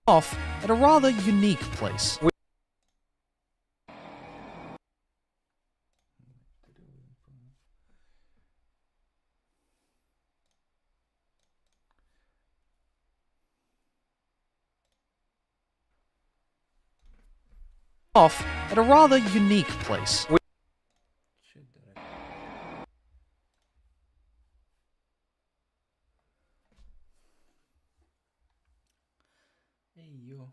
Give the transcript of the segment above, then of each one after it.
off at a rather unique place. Off at a rather unique place. Io.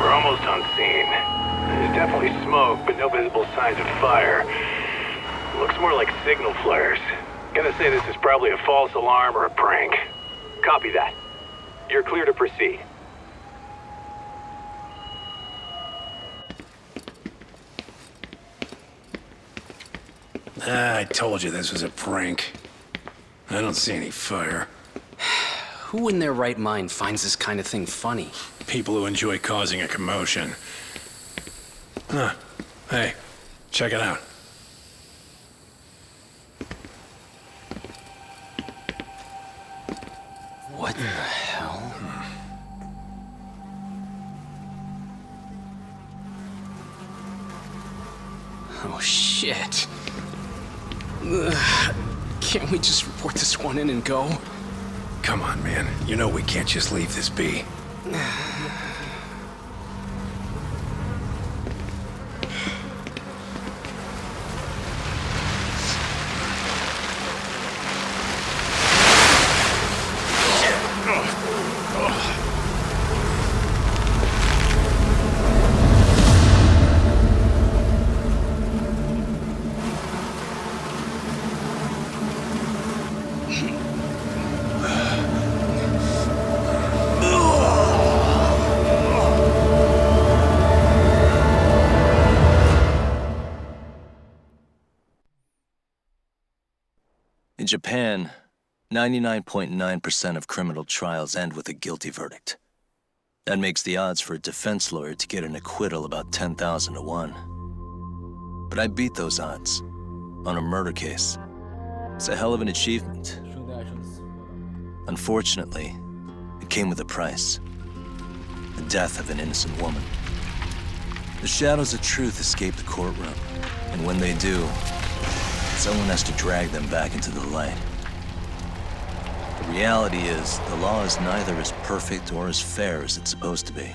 We're almost on scene. There's definitely smoke, but no visible signs of fire. Looks more like signal flares. Gonna say this is probably a false alarm or a prank. Copy that. You're clear to proceed. I told you this was a prank. I don't see any fire. Who in their right mind finds this kind of thing funny? People who enjoy causing a commotion. Huh. Hey, check it out. What the hell? Oh, shit. Ugh. Can't we just report this one in and go? Come on, man. You know we can't just leave this be. In Japan, 99.9% of criminal trials end with a guilty verdict. That makes the odds for a defense lawyer to get an acquittal about 10,000 to 1. But I beat those odds on a murder case. It's a hell of an achievement. Unfortunately, it came with a price. The death of an innocent woman. The shadows of truth escape the courtroom, and when they do, someone has to drag them back into the light. The reality is, the law is neither as perfect or as fair as it's supposed to be.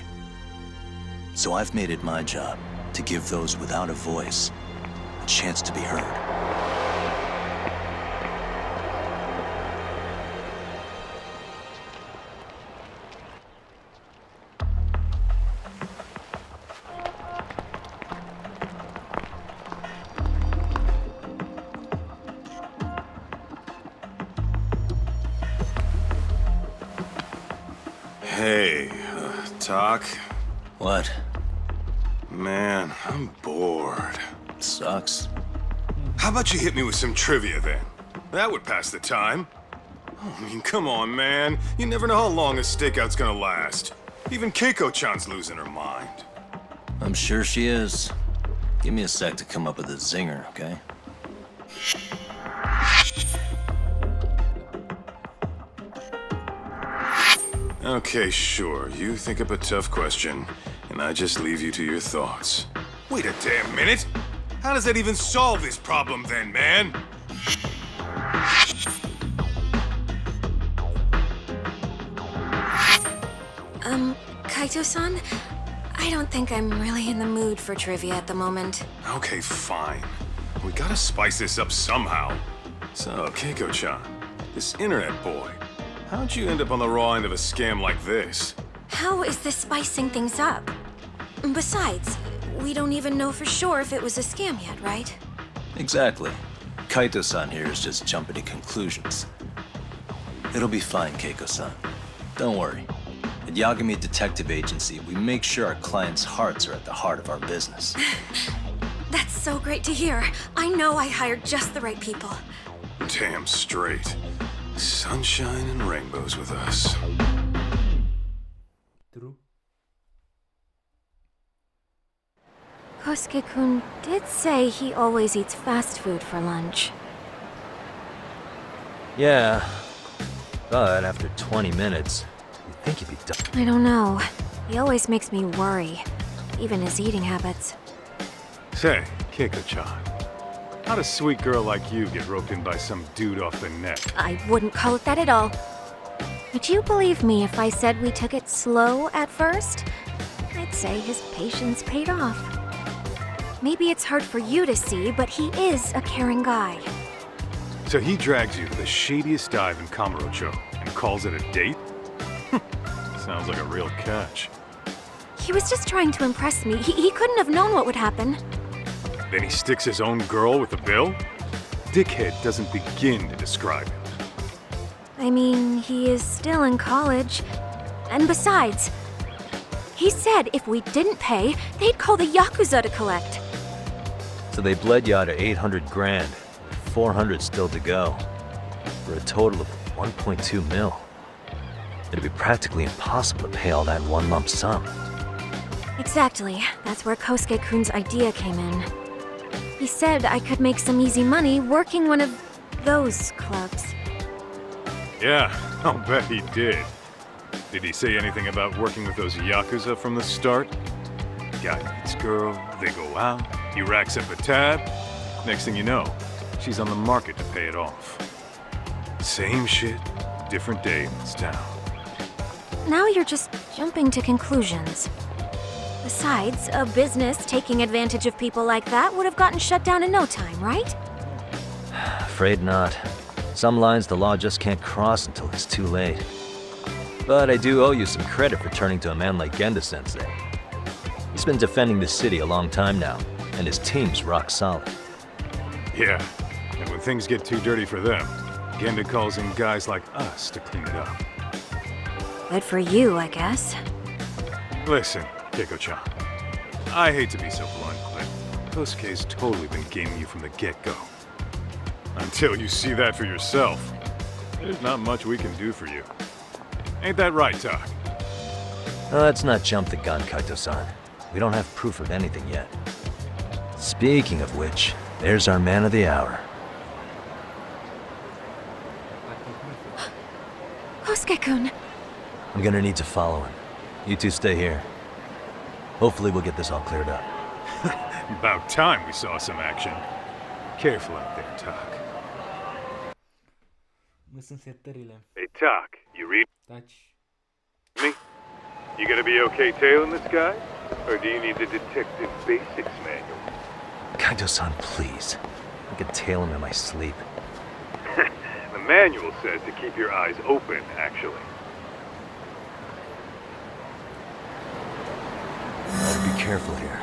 So I've made it my job to give those without a voice a chance to be heard. Hey, Talk? What? Man, I'm bored. Sucks. How about you hit me with some trivia then? That would pass the time. Oh, I mean, come on, man. You never know how long a stakeout's gonna last. Even Keiko-chan's losing her mind. I'm sure she is. Give me a sec to come up with a zinger, okay? Okay, sure. You think up a tough question, and I just leave you to your thoughts. Wait a damn minute! How does that even solve this problem then, man? Kaito-san? I don't think I'm really in the mood for trivia at the moment. Okay, fine. We gotta spice this up somehow. So, Keiko-chan, this internet boy, how'd you end up on the raw end of a scam like this? How is this spicing things up? Besides, we don't even know for sure if it was a scam yet, right? Exactly. Kaito-san here is just jumping to conclusions. It'll be fine, Keiko-san. Don't worry. At Yagami Detective Agency, we make sure our clients' hearts are at the heart of our business. That's so great to hear. I know I hired just the right people. Damn straight. Sunshine and rainbows with us. True. Kosuke-kun did say he always eats fast food for lunch. Yeah, but after 20 minutes, you'd think he'd be done. I don't know. He always makes me worry. Even his eating habits. Say, Keiko-chan, how'd a sweet girl like you get roped in by some dude off the net? I wouldn't call it that at all. Would you believe me if I said we took it slow at first? I'd say his patience paid off. Maybe it's hard for you to see, but he is a caring guy. So he drags you to the shadiest dive in Kamurocho and calls it a date? Sounds like a real catch. He was just trying to impress me. He couldn't have known what would happen. Then he sticks his own girl with the bill? Dickhead doesn't begin to describe it. I mean, he is still in college. And besides, he said if we didn't pay, they'd call the Yakuza to collect. So they bled ya to 800 grand, 400 still to go, for a total of 1.2 mil. It'd be practically impossible to pay all that in one lump sum. Exactly. That's where Kosuke-kun's idea came in. He said I could make some easy money working one of those clubs. Yeah, I'll bet he did. Did he say anything about working with those Yakuza from the start? Guy meets girl, they go out, he racks up a tab. Next thing you know, she's on the market to pay it off. Same shit, different day in this town. Now you're just jumping to conclusions. Besides, a business taking advantage of people like that would have gotten shut down in no time, right? Afraid not. Some lines the law just can't cross until it's too late. But I do owe you some credit for turning to a man like Genda-sensei. He's been defending the city a long time now, and his team's rock solid. Yeah, and when things get too dirty for them, Genda calls in guys like us to clean it up. Good for you, I guess. Listen, Keiko-chan, I hate to be so blunt, but Kosuke's totally been gaming you from the get-go. Until you see that for yourself, there's not much we can do for you. Ain't that right, Tak? Let's not jump the gun, Kaito-san. We don't have proof of anything yet. Speaking of which, there's our man of the hour. Kosuke-kun. I'm gonna need to follow him. You two stay here. Hopefully we'll get this all cleared up. About time we saw some action. Careful out there, Tak. Mısın setleriyle? Hey, Tak, you read Taç. me? You gonna be okay tailing this guy? Or do you need the detective basics manual? Kaito-san, please. I could tail him in my sleep. The manual says to keep your eyes open, actually. Be careful here.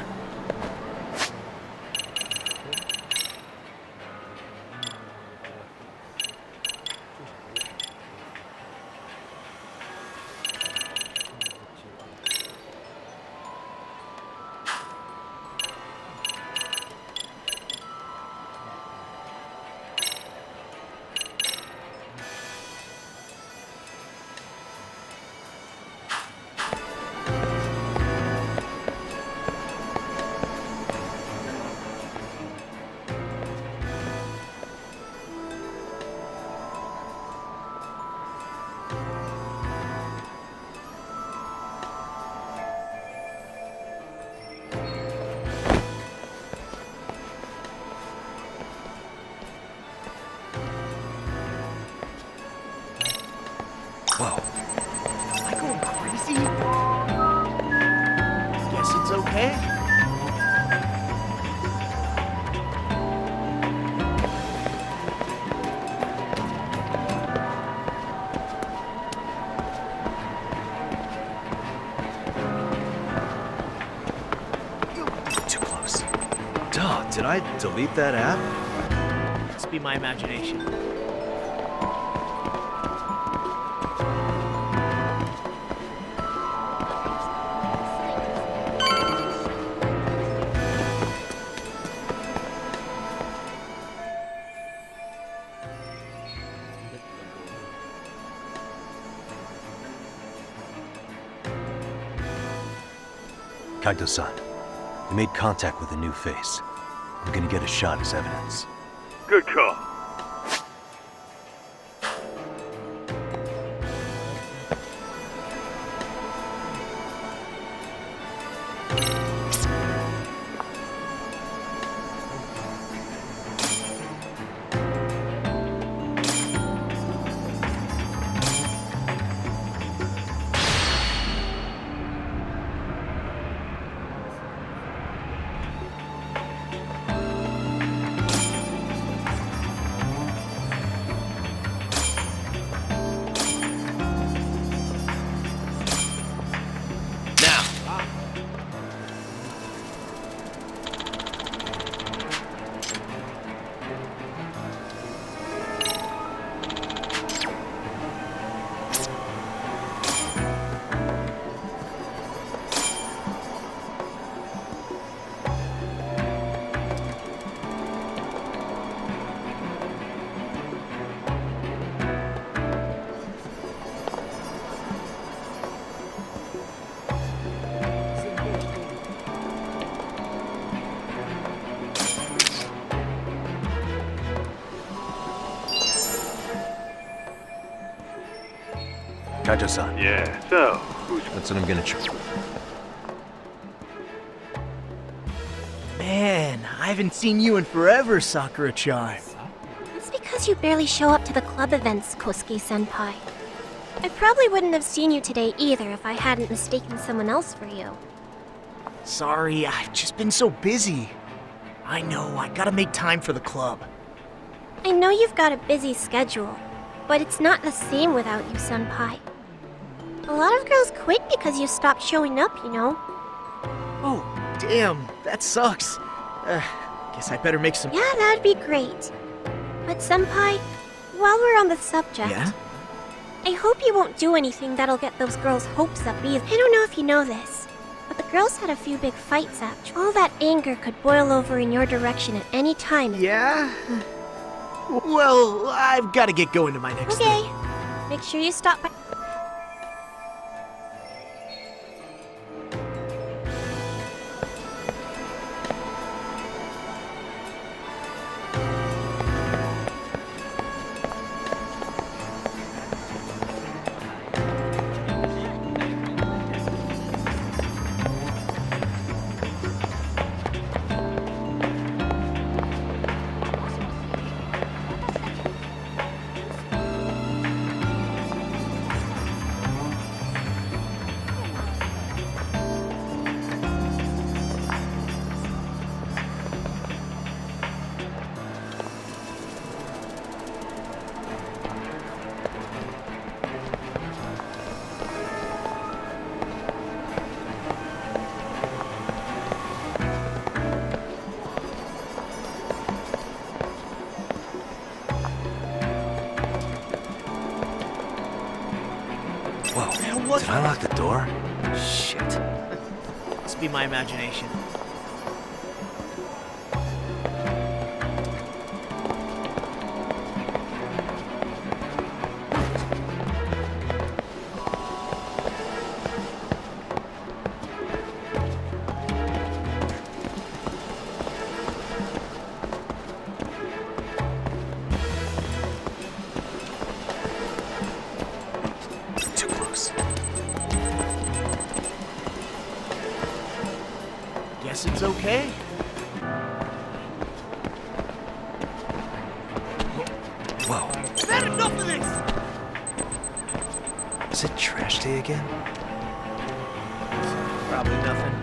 Whoa. Am I going crazy? Guess it's okay. Too close. Duh, did I delete that app? Must be my imagination. Kaito-san, we made contact with a new face. I'm gonna get a shot as evidence. Good call. Kaito-san, Yeah, so, that's what I'm gonna try. Man, I haven't seen you in forever, Sakura-chan. It's because you barely show up to the club events, Kosuke-senpai. I probably wouldn't have seen you today either if I hadn't mistaken someone else for you. Sorry, I've just been so busy. I know, I gotta make time for the club. I know you've got a busy schedule, but it's not the same without you, senpai. A lot of girls quit because you stopped showing up, you know? Oh, damn, that sucks. Guess I better make some... Yeah, that'd be great. But senpai, while we're on the subject... Yeah? I hope you won't do anything that'll get those girls' hopes up either. I don't know if you know this, but the girls had a few big fights actually. All that anger could boil over in your direction at any time. Yeah? Well, I've gotta get going to my next Okay. thing. Make sure you stop by. Whoa, did I lock the door? Shit. Must be my imagination. Too close. Guess it's okay. Whoa. I've had enough of this! Was it trash day again? Probably nothing.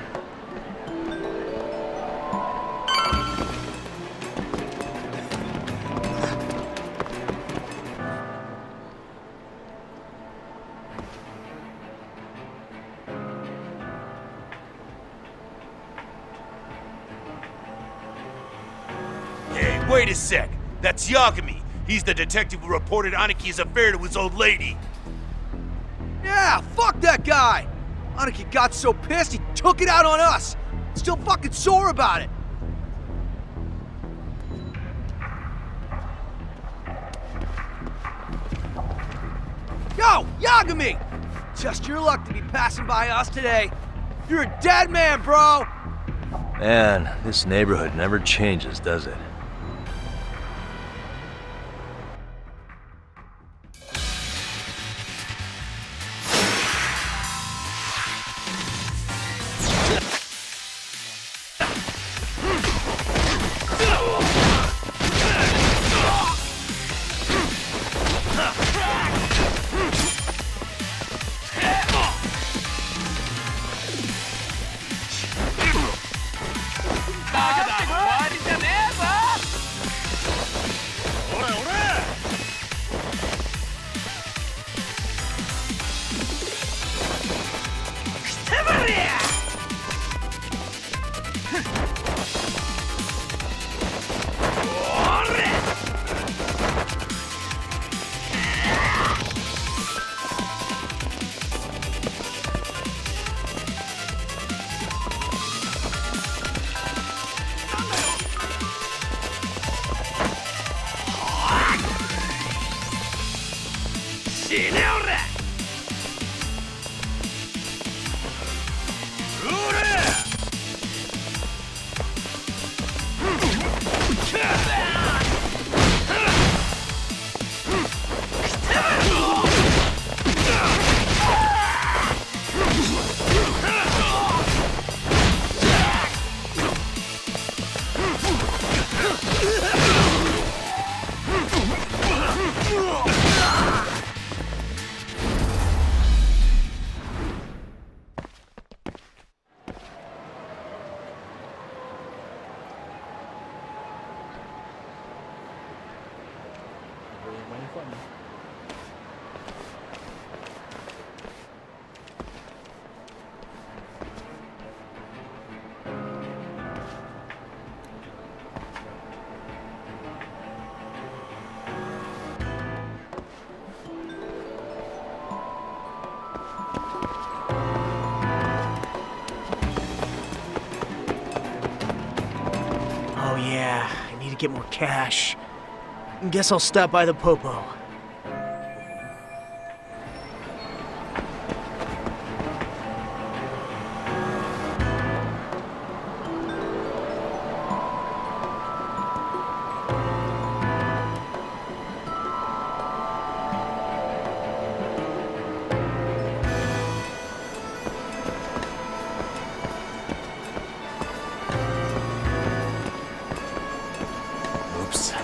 Hey, wait a sec. That's Yagami. He's the detective who reported Aniki's affair to his old lady. Yeah, fuck that guy! Aniki got so pissed he took it out on us! Still fucking sore about it! Yo, Yagami! Just your luck to be passing by us today. You're a dead man, bro! Man, this neighborhood never changes, does it? Oh yeah, I need to get more cash. Guess I'll stop by the Popo. Oops.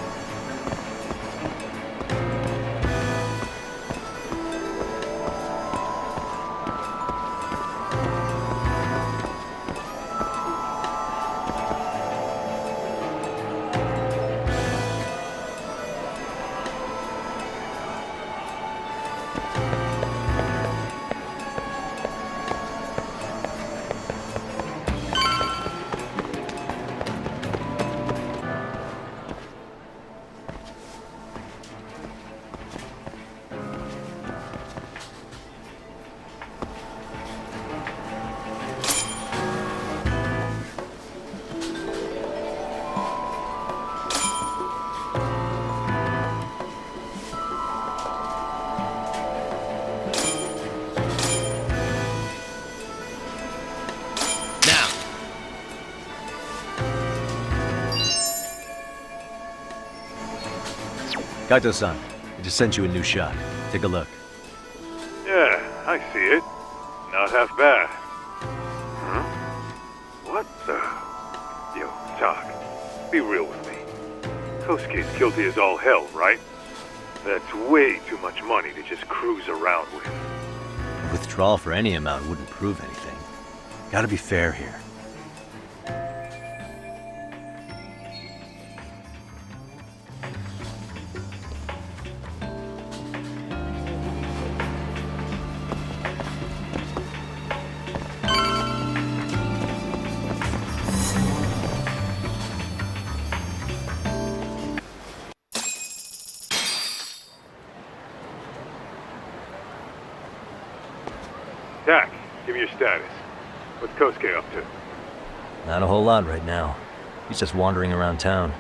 Kaito-san, I just sent you a new shot. Take a look. Yeah, I see it. Not half bad. Huh? What the? Yo, Doc, be real with me. Kosuke's guilty as all hell, right? That's way too much money to just cruise around with. withdrawal for any amount wouldn't prove anything. Gotta be fair here. Tak, give me your status. What's Kosuke up to? Not a whole lot right now. He's just wandering around town.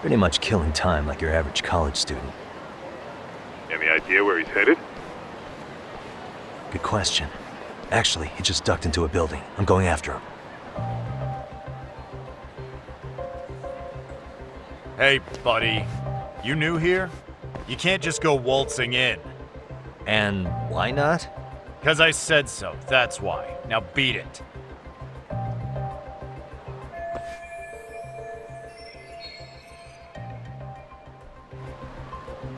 Pretty much killing time like your average college student. Any idea where he's headed? Good question. Actually, he just ducked into a building. I'm going after him. Hey, buddy. You new here? You can't just go waltzing in. And why not? 'Cause I said so, that's why. Now beat it.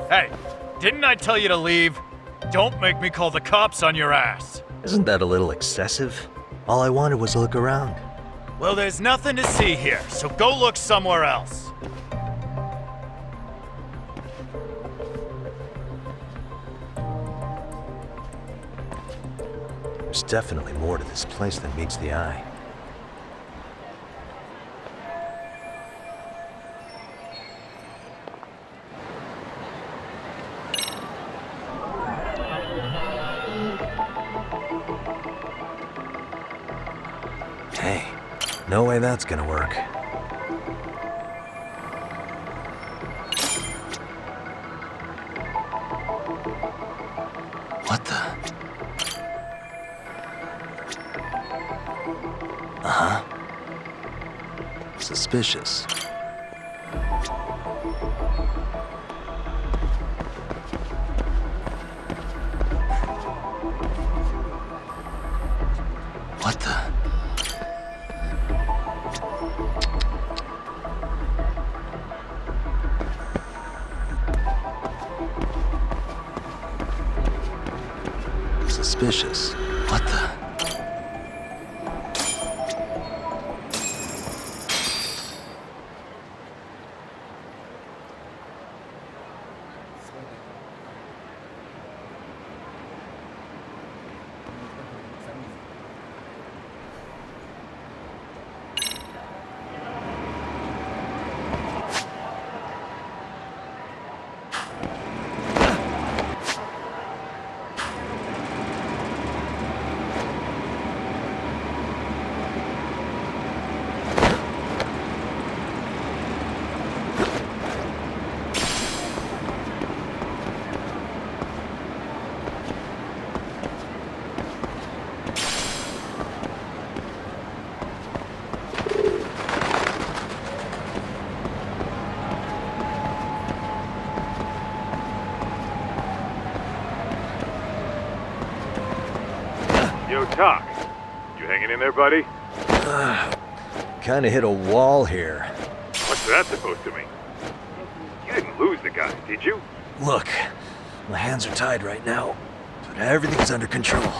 Hey, didn't I tell you to leave? Don't make me call the cops on your ass. Isn't that a little excessive? All I wanted was to look around. Well, there's nothing to see here, so go look somewhere else. There's definitely more to this place than meets the eye. Hey, no way that's gonna work. What the? Uh-huh. Suspicious. What the? Suspicious. What the? Yo, Tak. You hanging in there, buddy? Kinda hit a wall here. What's that supposed to mean? You didn't lose the guy, did you? Look, my hands are tied right now, but everything's under control.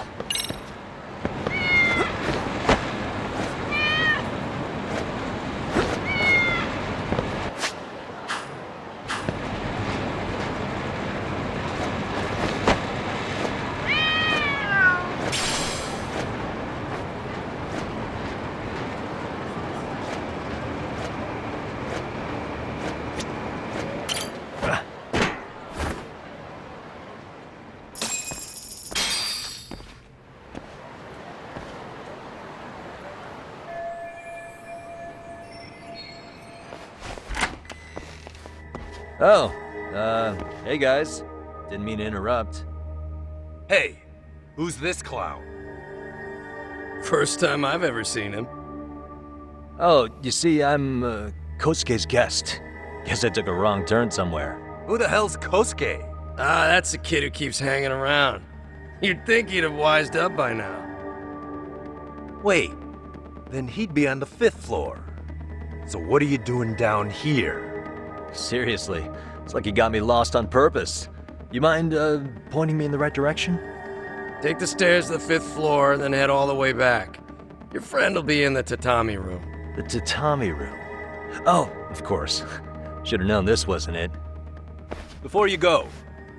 Oh, hey guys. Didn't mean to interrupt. Hey, who's this clown? First time I've ever seen him. Oh, you see, I'm, Kosuke's guest. Guess I took a wrong turn somewhere. Who the hell's Kosuke? Ah, that's the kid who keeps hanging around. You'd think he'd have wised up by now. Wait, then he'd be on the 5th floor. So what are you doing down here? Seriously, it's like you got me lost on purpose. You mind, pointing me in the right direction? Take the stairs to the 5th floor, and then head all the way back. Your friend will be in the tatami room. The tatami room. Oh, of course. Should have known this wasn't it. Before you go,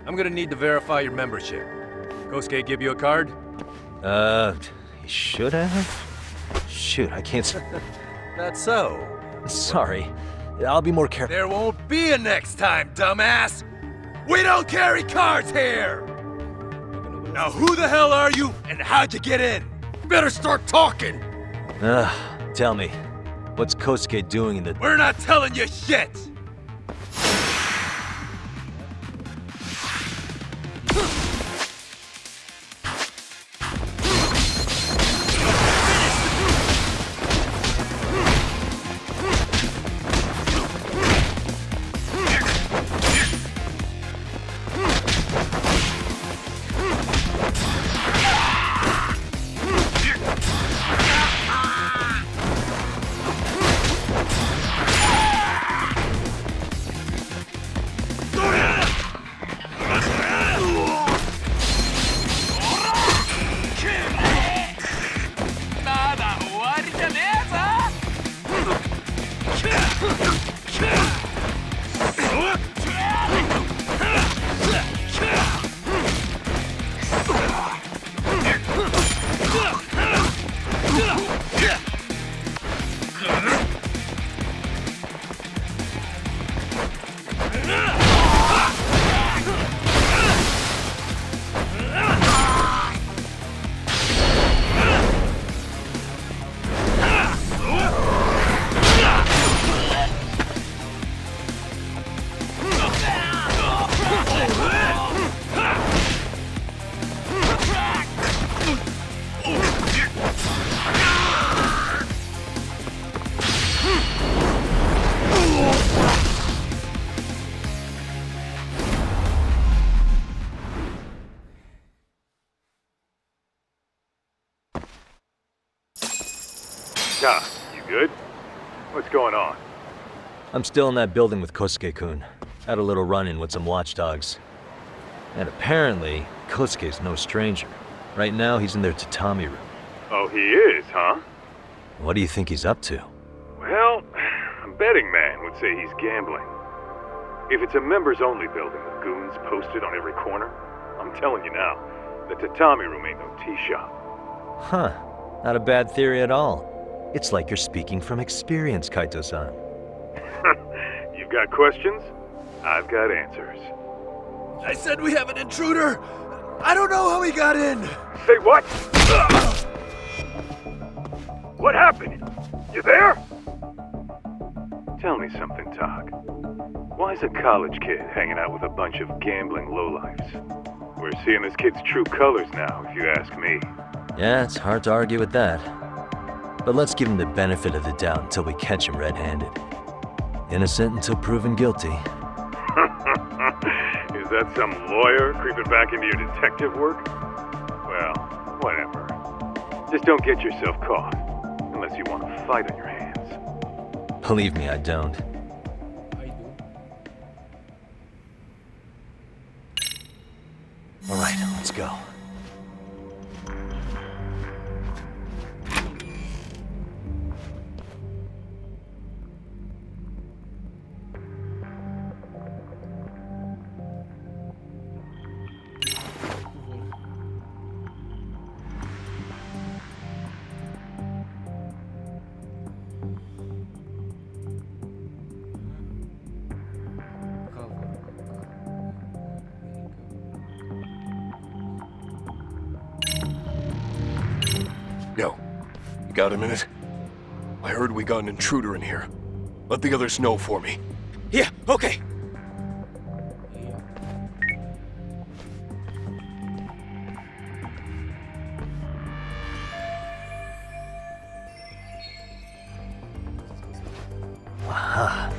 I'm gonna need to verify your membership. Kosuke give you a card? He should have? Shoot, I can't That's so. Sorry. I'll be more careful. There won't be a next time, dumbass! We don't carry cards here! Now who the hell are you, and how'd you get in? Better start talking! Tell me, what's Kosuke doing in the... We're not telling you shit! Doc, you good? What's going on? I'm still in that building with Kosuke-kun. Had a little run-in with some watchdogs. And apparently, Kosuke's no stranger. Right now, he's in their tatami room. Oh, he is, huh? What do you think he's up to? Well, a betting man would say he's gambling. If it's a members-only building with goons posted on every corner, I'm telling you now, the tatami room ain't no tea shop. Huh. Not a bad theory at all. It's like you're speaking from experience, Kaito-san. You've got questions? I've got answers. I said we have an intruder! I don't know how he got in! Say what? What happened? You there? Tell me something, Doc. Why is a college kid hanging out with a bunch of gambling lowlifes? We're seeing this kid's true colors now, if you ask me. Yeah, it's hard to argue with that. But let's give him the benefit of the doubt until we catch him red-handed. Innocent until proven guilty. Is that some lawyer creeping back into your detective work? Well, whatever. Just don't get yourself caught, unless you want a fight on your hands. Believe me, I don't. All right, let's go. Yo, you got a minute? I heard we got an intruder in here. Let the others know for me. Yeah, okay. Aha.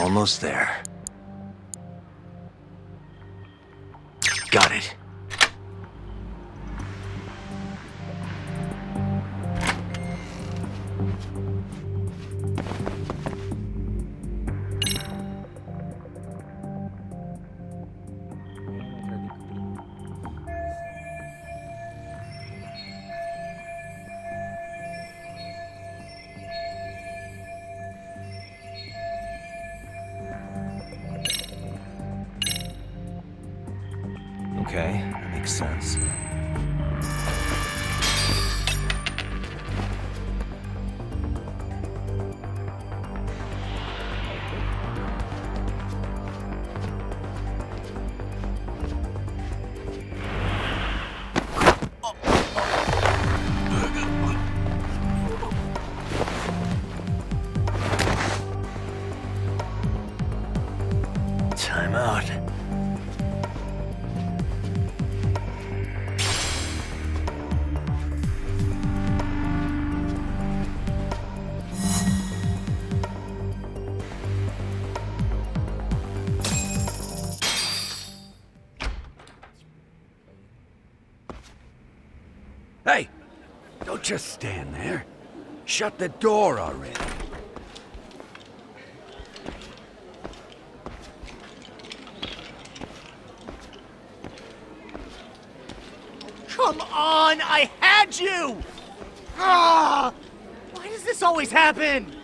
Almost there. Got it. Okay, that makes sense. Time out. Hey! Don't just stand there. Shut the door already. Come on! I had you! Ah! Why does this always happen?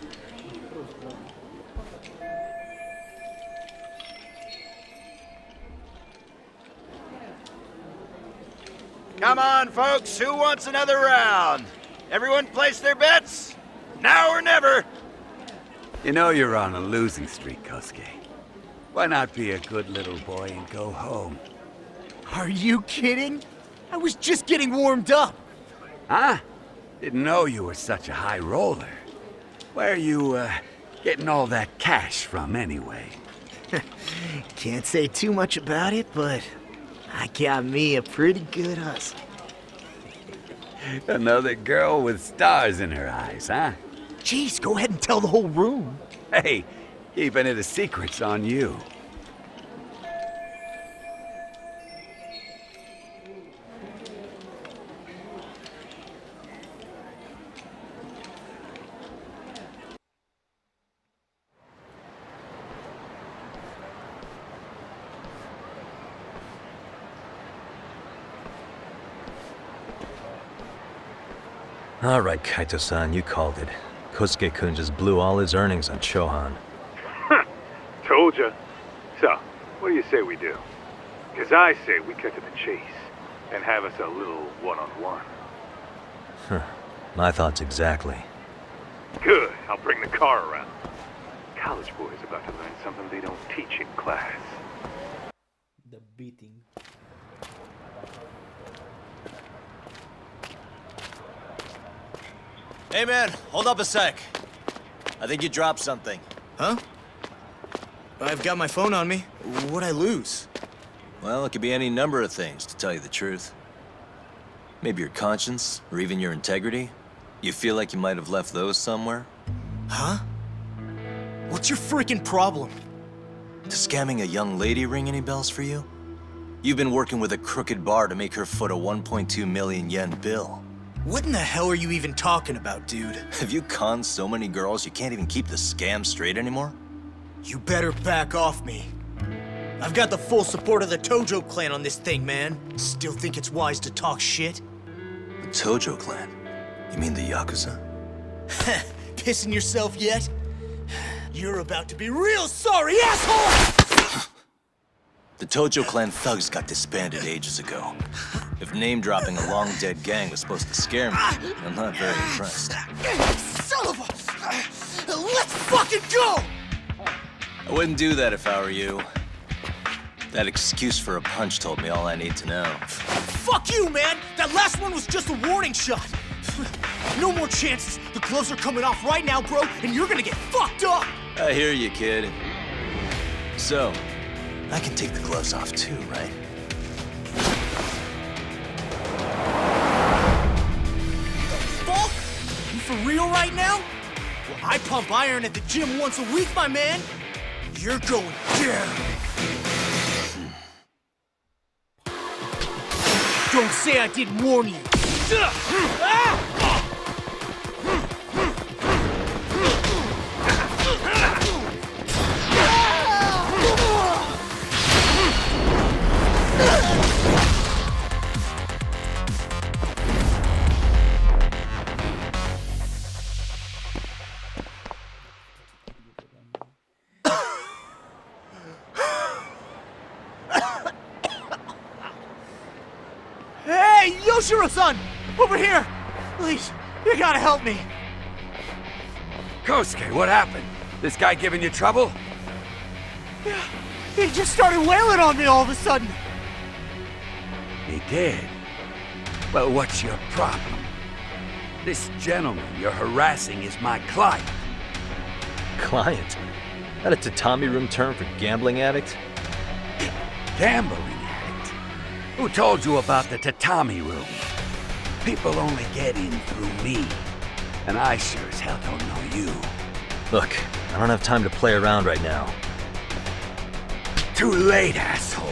Come on, folks. Who wants another round? Everyone place their bets? Now or never. You know you're on a losing streak, Kosuke. Why not be a good little boy and go home? Are you kidding? I was just getting warmed up. Huh? Didn't know you were such a high roller. Where are you, getting all that cash from, anyway? Can't say too much about it, but I got me a pretty good hustle. Another girl with stars in her eyes, huh? Jeez, go ahead and tell the whole room. Hey, keeping it a secret's on you. All right, Kaito-san, you called it. Kosuke-kun just blew all his earnings on Chohan. Told ya. So, what do you say we do? Because I say we cut to the chase and have us a little one-on-one. My thoughts exactly. Good. I'll bring the car around. College boys about to learn something they don't teach in class. The beating. Hey man, hold up a sec. I think you dropped something. Huh? I've got my phone on me. What'd I lose? Well, it could be any number of things, to tell you the truth. Maybe your conscience, or even your integrity. You feel like you might have left those somewhere? Huh? What's your freaking problem? Does scamming a young lady ring any bells for you? You've been working with a crooked bar to make her foot a 1.2 million yen bill. What in the hell are you even talking about, dude? Have you conned so many girls you can't even keep the scam straight anymore? You better back off me. I've got the full support of the Tojo clan on this thing, man. Still think it's wise to talk shit? The Tojo clan? You mean the Yakuza? Pissing yourself yet? You're about to be real sorry, asshole! The Tojo clan thugs got disbanded ages ago. If name-dropping a long-dead gang was supposed to scare me, I'm not very impressed. Son of a... Let's fucking go! I wouldn't do that if I were you. That excuse for a punch told me all I need to know. Fuck you, man! That last one was just a warning shot! No more chances! The gloves are coming off right now, bro, and you're gonna get fucked up! I hear you, kid. So, I can take the gloves off too, right? Fuck? You for real right now? Well, I pump iron at the gym once a week, my man. You're going down. Don't say I didn't warn you. Hey, Yoshiro-san! Over here! Please, you gotta help me! Kosuke, what happened? This guy giving you trouble? Yeah, he just started wailing on me all of a sudden! He did? Well, what's your problem? This gentleman you're harassing is my client. Client? That a tatami room term for gambling addict? Gambling addict? Who told you about the tatami room? People only get in through me. And I sure as hell don't know you. Look, I don't have time to play around right now. Too late, asshole.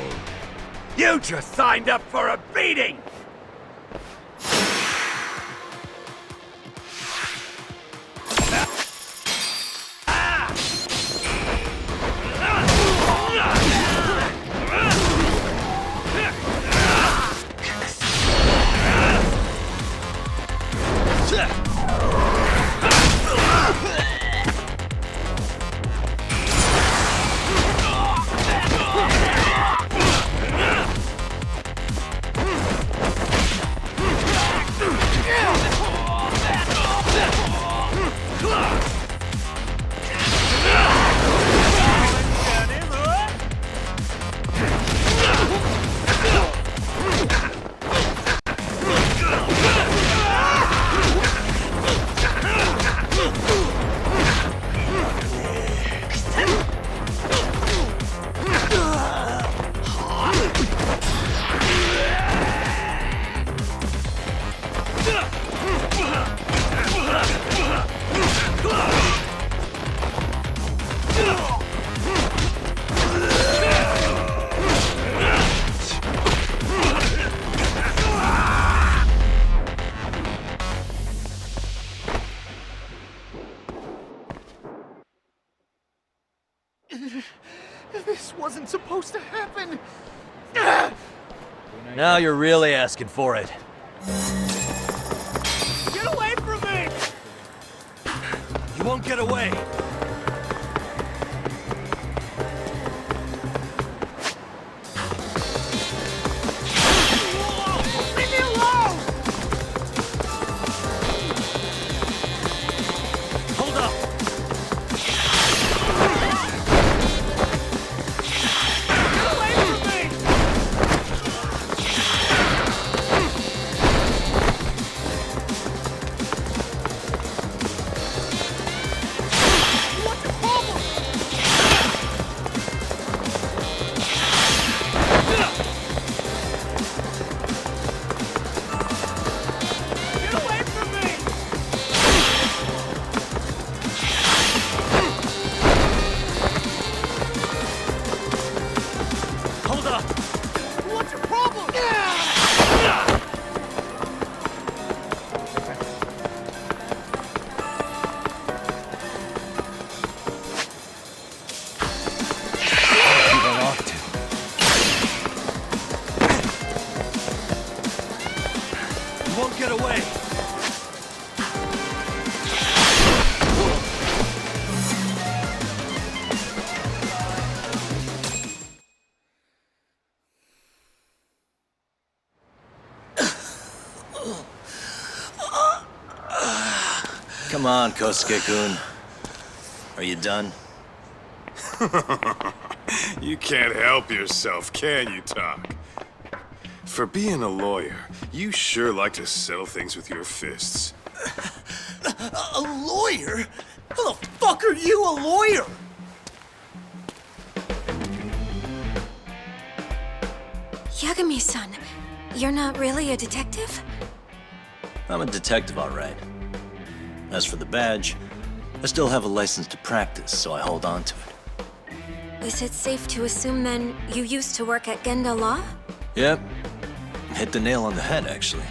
You just signed up for a beating! This wasn't supposed to happen! Now you're really asking for it. Get away from me! You won't get away. Leave me alone! Hold up. Get away from me! What's the problem? Get away from me! Hold up. What's your problem? You went off to. You won't get away. Come on, Kosuke-kun. Are you done? You can't help yourself, can you, Tak? For being a lawyer, you sure like to settle things with your fists. A lawyer? How the fuck are you a lawyer? Yagami-san, you're not really a detective? I'm a detective, all right. As for the badge, I still have a license to practice, so I hold on to it. Is it safe to assume then you used to work at Genda Law? Yep. Hit the nail on the head, actually.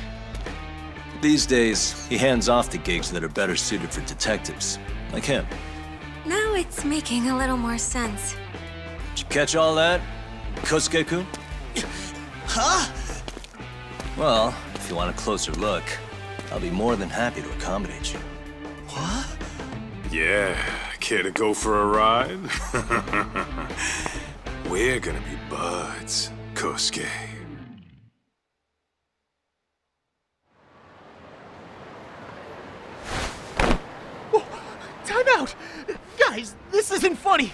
These days, he hands off to gigs that are better suited for detectives, like him. Now it's making a little more sense. Did you catch all that, Kosuke-kun? Huh? Well, if you want a closer look, I'll be more than happy to accommodate you. What? Yeah, care to go for a ride? We're gonna be buds, Kosuke. Time out! Guys, this isn't funny!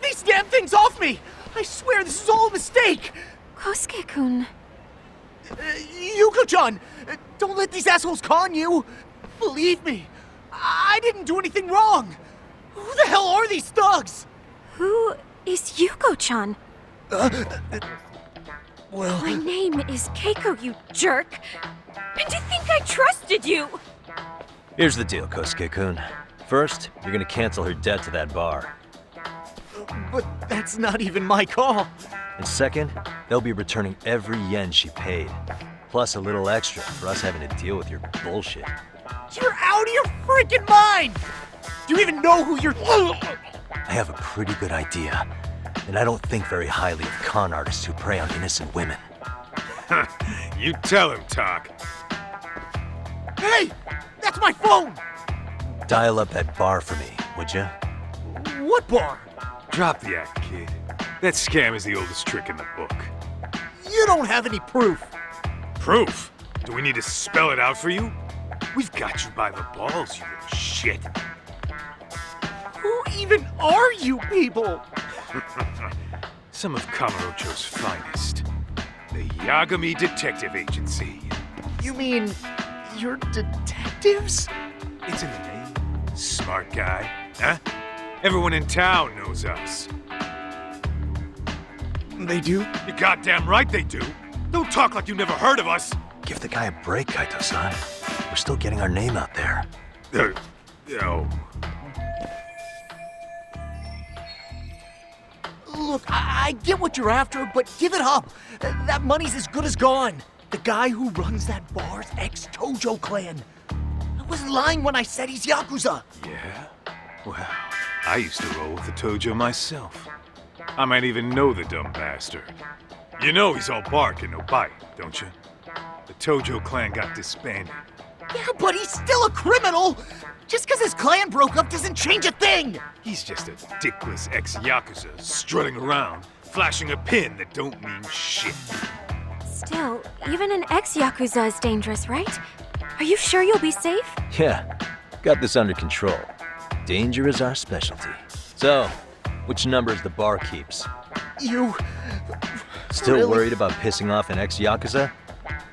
These damn things off me! I swear this is all a mistake! Kosuke-kun. Yuko-chan! Don't let these assholes con you! Believe me, I didn't do anything wrong! Who the hell are these thugs? Who is Yuko-chan? Well... My name is Keiko, you jerk! And to think I trusted you! Here's the deal, Kosuke-kun. First, you're gonna cancel her debt to that bar. But that's not even my call. And second, they'll be returning every yen she paid. Plus a little extra for us having to deal with your bullshit. You're out of your freaking mind! Do you even know who you're... I have a pretty good idea. And I don't think very highly of con artists who prey on innocent women. You tell him, Tak. Hey! That's my phone! Dial up that bar for me, would ya? What bar? Drop the act, kid. That scam is the oldest trick in the book. You don't have any proof. Proof? Do we need to spell it out for you? We've got you by the balls, you little shit. Who even are you people? Some of Kamurocho's finest. The Yagami Detective Agency. You mean... you're detectives? It's in the name. Smart guy, huh? Everyone in town knows us. They do? You're goddamn right they do. Don't talk like you never heard of us. Give the guy a break, Kaito-san. We're still getting our name out there. No. Look, I get what you're after, but give it up. That money's as good as gone. The guy who runs that bar's ex-Tojo clan. I wasn't lying when I said he's Yakuza. Yeah? Well, I used to roll with the Tojo myself. I might even know the dumb bastard. You know he's all bark and no bite, don't you? The Tojo clan got disbanded. Yeah, but he's still a criminal! Just because his clan broke up doesn't change a thing! He's just a dickless ex-Yakuza strutting around, flashing a pin that don't mean shit. Still, even an ex-Yakuza is dangerous, right? Are you sure you'll be safe? Yeah, got this under control. Danger is our specialty. So, which number is the bar keeps? You... Still really? worried about pissing off an ex-Yakuza?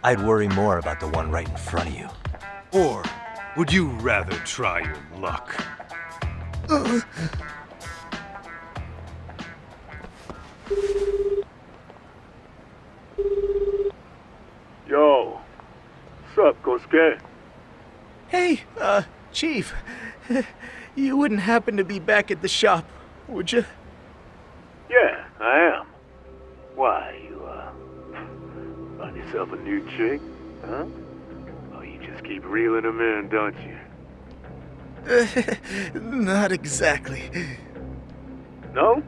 I'd worry more about the one right in front of you. Or would you rather try your luck? Yo, what's up, Kosuke? Hey, Chief. You wouldn't happen to be back at the shop, would you? Yeah, I am. Why, you, find yourself a new chick, huh? Oh, you just keep reeling them in, don't you? Not exactly. No?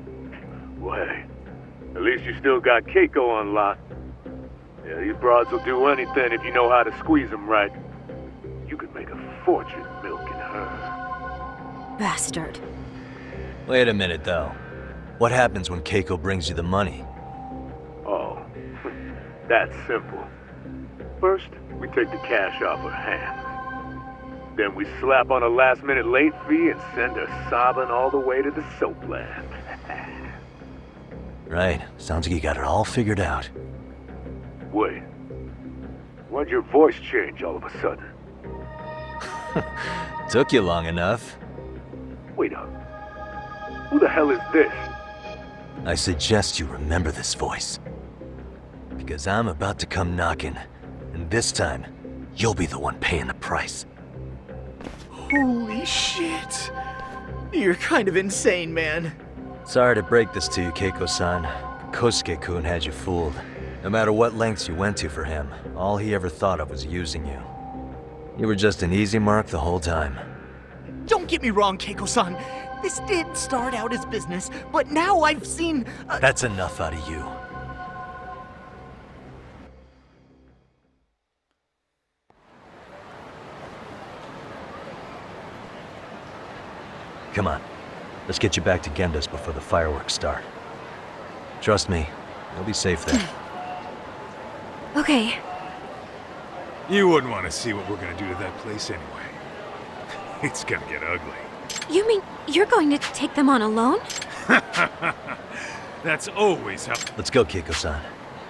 Well, hey, at least you still got Keiko on lock. Yeah, these broads will do anything if you know how to squeeze them right. You could make a fortune milking her. Bastard. Wait a minute, though. What happens when Keiko brings you the money? Oh, that's simple. First, we take the cash off her hand. Then we slap on a last-minute late fee and send her sobbing all the way to the soapland. Right. Sounds like you got it all figured out. Wait. Why'd your voice change all of a sudden? Took you long enough. Wait up. Who the hell is this? I suggest you remember this voice. Because I'm about to come knocking, and this time, you'll be the one paying the price. Holy shit. You're kind of insane, man. Sorry to break this to you, Keiko-san. Kosuke-kun had you fooled. No matter what lengths you went to for him, all he ever thought of was using you. You were just an easy mark the whole time. Don't get me wrong, Keiko-san. This did start out as business, but now I've seen... That's enough out of you. Come on. Let's get you back to Genda's before the fireworks start. Trust me, you'll be safe there. Okay. You wouldn't want to see what we're gonna do to that place anyway. It's gonna get ugly. You mean you're going to take them on alone? That's always how... Let's go, Keiko-san.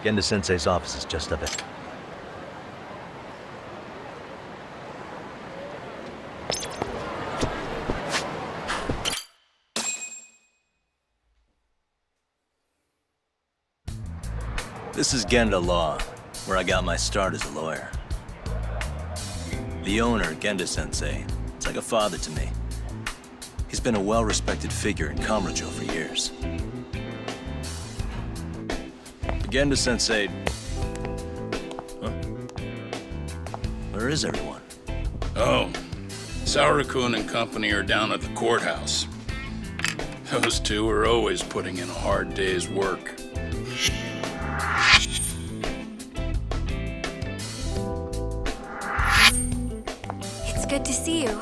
Genda-sensei's office is just up ahead. This is Genda Law, where I got my start as a lawyer. The owner, Genda-sensei, is like a father to me. He's been a well-respected figure in Kamurocho for years. Genda-sensei... Huh? Where is everyone? Oh, Saura-kun and company are down at the courthouse. Those two are always putting in a hard day's work. It's good to see you.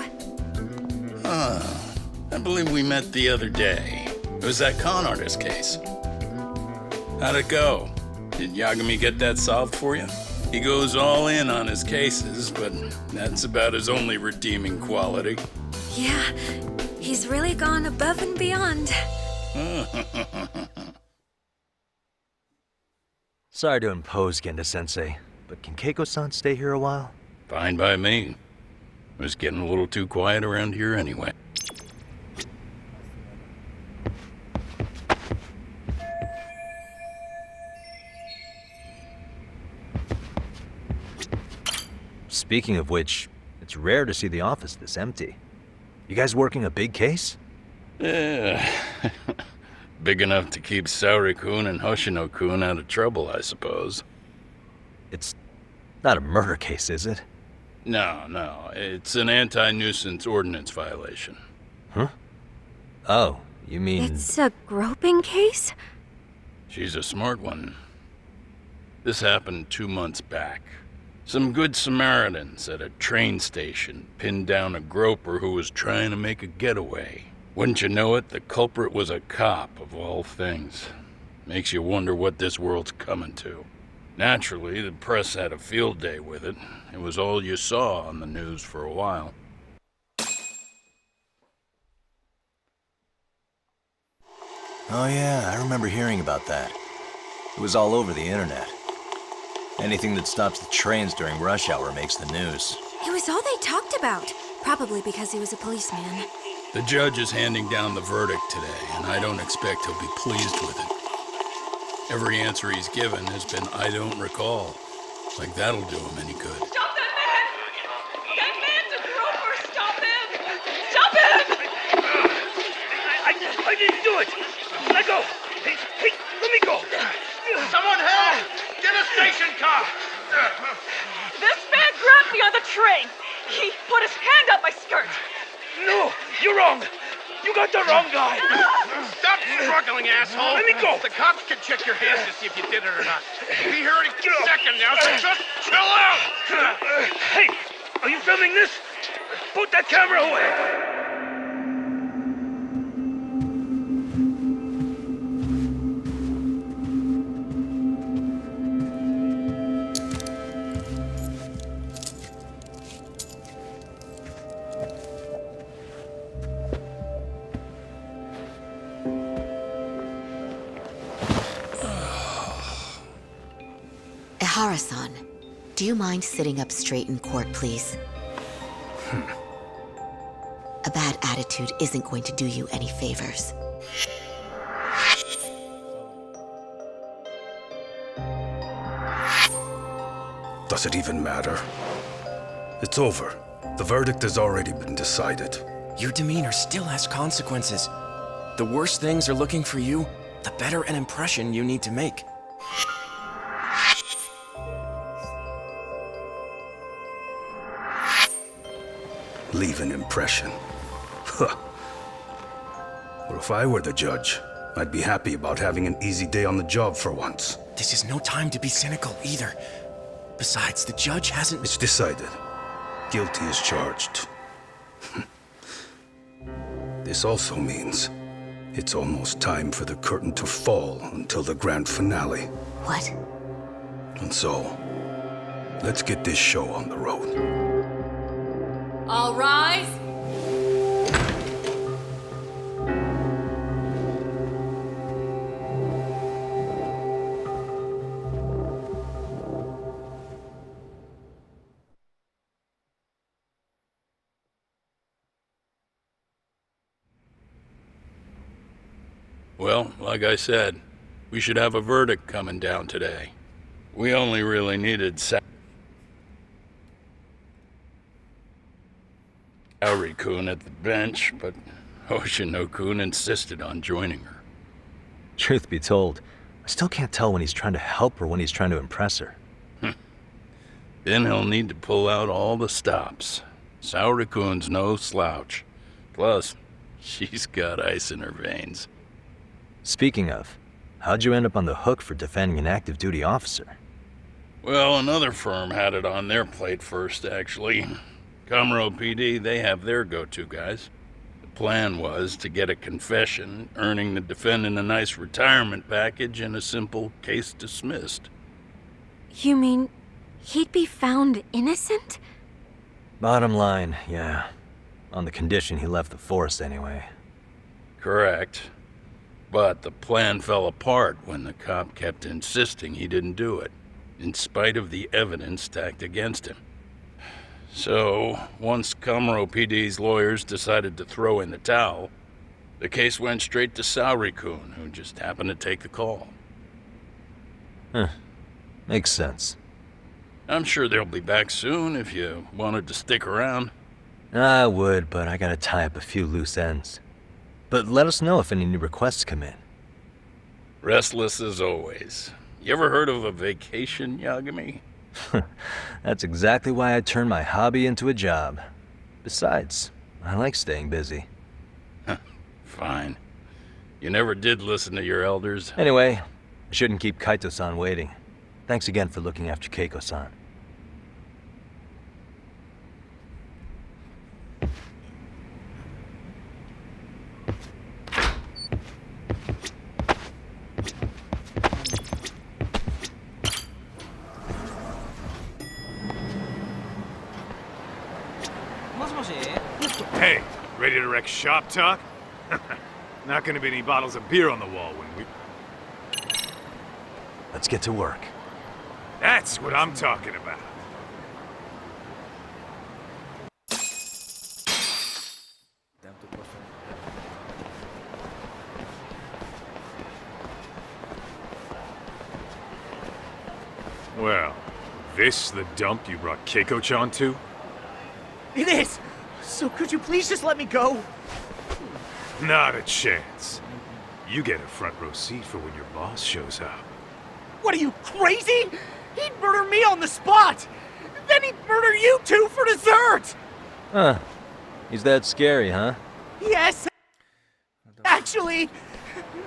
I believe we met the other day. It was that con artist case. How'd it go? Did Yagami get that solved for you? He goes all in on his cases, but that's about his only redeeming quality. Yeah, he's really gone above and beyond. Sorry to impose, Genda-sensei, but can Keiko-san stay here a while? Fine by me. It was getting a little too quiet around here anyway. Speaking of which, it's rare to see the office this empty. You guys working a big case? Yeah. Big enough to keep Saori-kun and Hoshino-kun out of trouble, I suppose. It's not a murder case, is it? No. It's an anti-nuisance ordinance violation. Huh? Oh, you mean... It's a groping case? She's a smart one. This happened 2 months back. Some good Samaritans at a train station pinned down a groper who was trying to make a getaway. Wouldn't you know it, the culprit was a cop, of all things. Makes you wonder what this world's coming to. Naturally, the press had a field day with it. It was all you saw on the news for a while. Oh yeah, I remember hearing about that. It was all over the internet. Anything that stops the trains during rush hour makes the news. It was all they talked about. Probably because he was a policeman. The judge is handing down the verdict today, and I don't expect he'll be pleased with it. Every answer he's given has been, I don't recall. Like that'll do him any good. Stop that man! That man's a groper! Stop him! Stop him! I didn't do it! Let go! Hey, let me go! Someone help! Get a station car! This man grabbed me on the train! He put his hand up my skirt! No! You're wrong! You got the wrong guy! Stop struggling, asshole! Let me go! The cops can check your hands to see if you did it or not. We'll be here any second now, so just chill out! Hey! Are you filming this? Put that camera away! Ehara-san, do you mind sitting up straight in court, please? A bad attitude isn't going to do you any favors. Does it even matter? It's over. The verdict has already been decided. Your demeanor still has consequences. The worse things are looking for you, the better an impression you need to make. Leave an impression. Huh. Well, if I were the judge, I'd be happy about having an easy day on the job for once. This is no time to be cynical either. Besides, the judge hasn't... It's decided. Guilty is charged. This also means it's almost time for the curtain to fall until the grand finale. What? And so, let's get this show on the road. All rise. Well, like I said, we should have a verdict coming down today. We only really needed Saori-kun at the bench, but Hoshino-kun insisted on joining her. Truth be told, I still can't tell when he's trying to help or when he's trying to impress her. Then he'll need to pull out all the stops. Saori-kun's no slouch. Plus, she's got ice in her veins. Speaking of, how'd you end up on the hook for defending an active duty officer? Well, another firm had it on their plate first, actually. Kamuro PD, they have their go-to guys. The plan was to get a confession, earning the defendant a nice retirement package and a simple case dismissed. You mean he'd be found innocent? Bottom line, yeah. On the condition he left the force anyway. Correct. But the plan fell apart when the cop kept insisting he didn't do it, in spite of the evidence stacked against him. So, once Kamuro PD's lawyers decided to throw in the towel, the case went straight to Saori-kun, who just happened to take the call. Huh. Makes sense. I'm sure they'll be back soon if you wanted to stick around. I would, but I gotta tie up a few loose ends. But let us know if any new requests come in. Restless as always. You ever heard of a vacation, Yagami? That's exactly why I turned my hobby into a job. Besides, I like staying busy. Fine. You never did listen to your elders. Anyway, I shouldn't keep Kaito-san waiting. Thanks again for looking after Keiko-san. Hey, ready to wreck shop talk? Not gonna be any bottles of beer on the wall when we... Let's get to work. That's what I'm talking about. Well, this the dump you brought Keiko-chan to? It is! So could you please just let me go? Not a chance. You get a front row seat for when your boss shows up. What are you, crazy? He'd murder me on the spot! Then he'd murder you two for dessert! Huh. He's that scary, huh? Yes! Actually,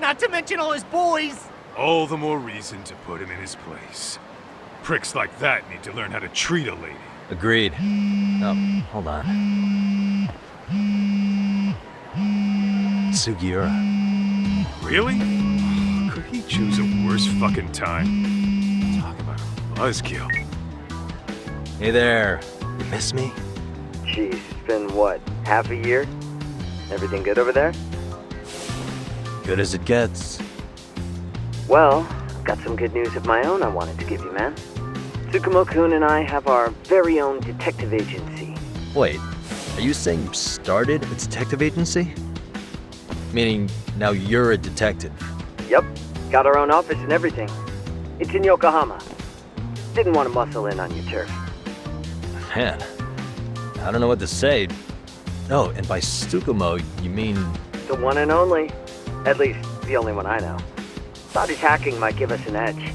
not to mention all his boys. All the more reason to put him in his place. Pricks like that need to learn how to treat a lady. Agreed. Oh, hold on. Sugiura. Really? Could he choose a worse fucking time? Talk about a buzzkill. Hey there. You miss me? Jeez, it's been what, half a year? Everything good over there? Good as it gets. Well, I've got some good news of my own I wanted to give you, man. Tsukumo-kun and I have our very own detective agency. Wait, are you saying you started a detective agency? Meaning, now you're a detective? Yep, got our own office and everything. It's in Yokohama. Didn't want to muscle in on your turf. Man, I don't know what to say. Oh, and by Tsukumo, you mean... The one and only. At least, the only one I know. Thought his hacking might give us an edge.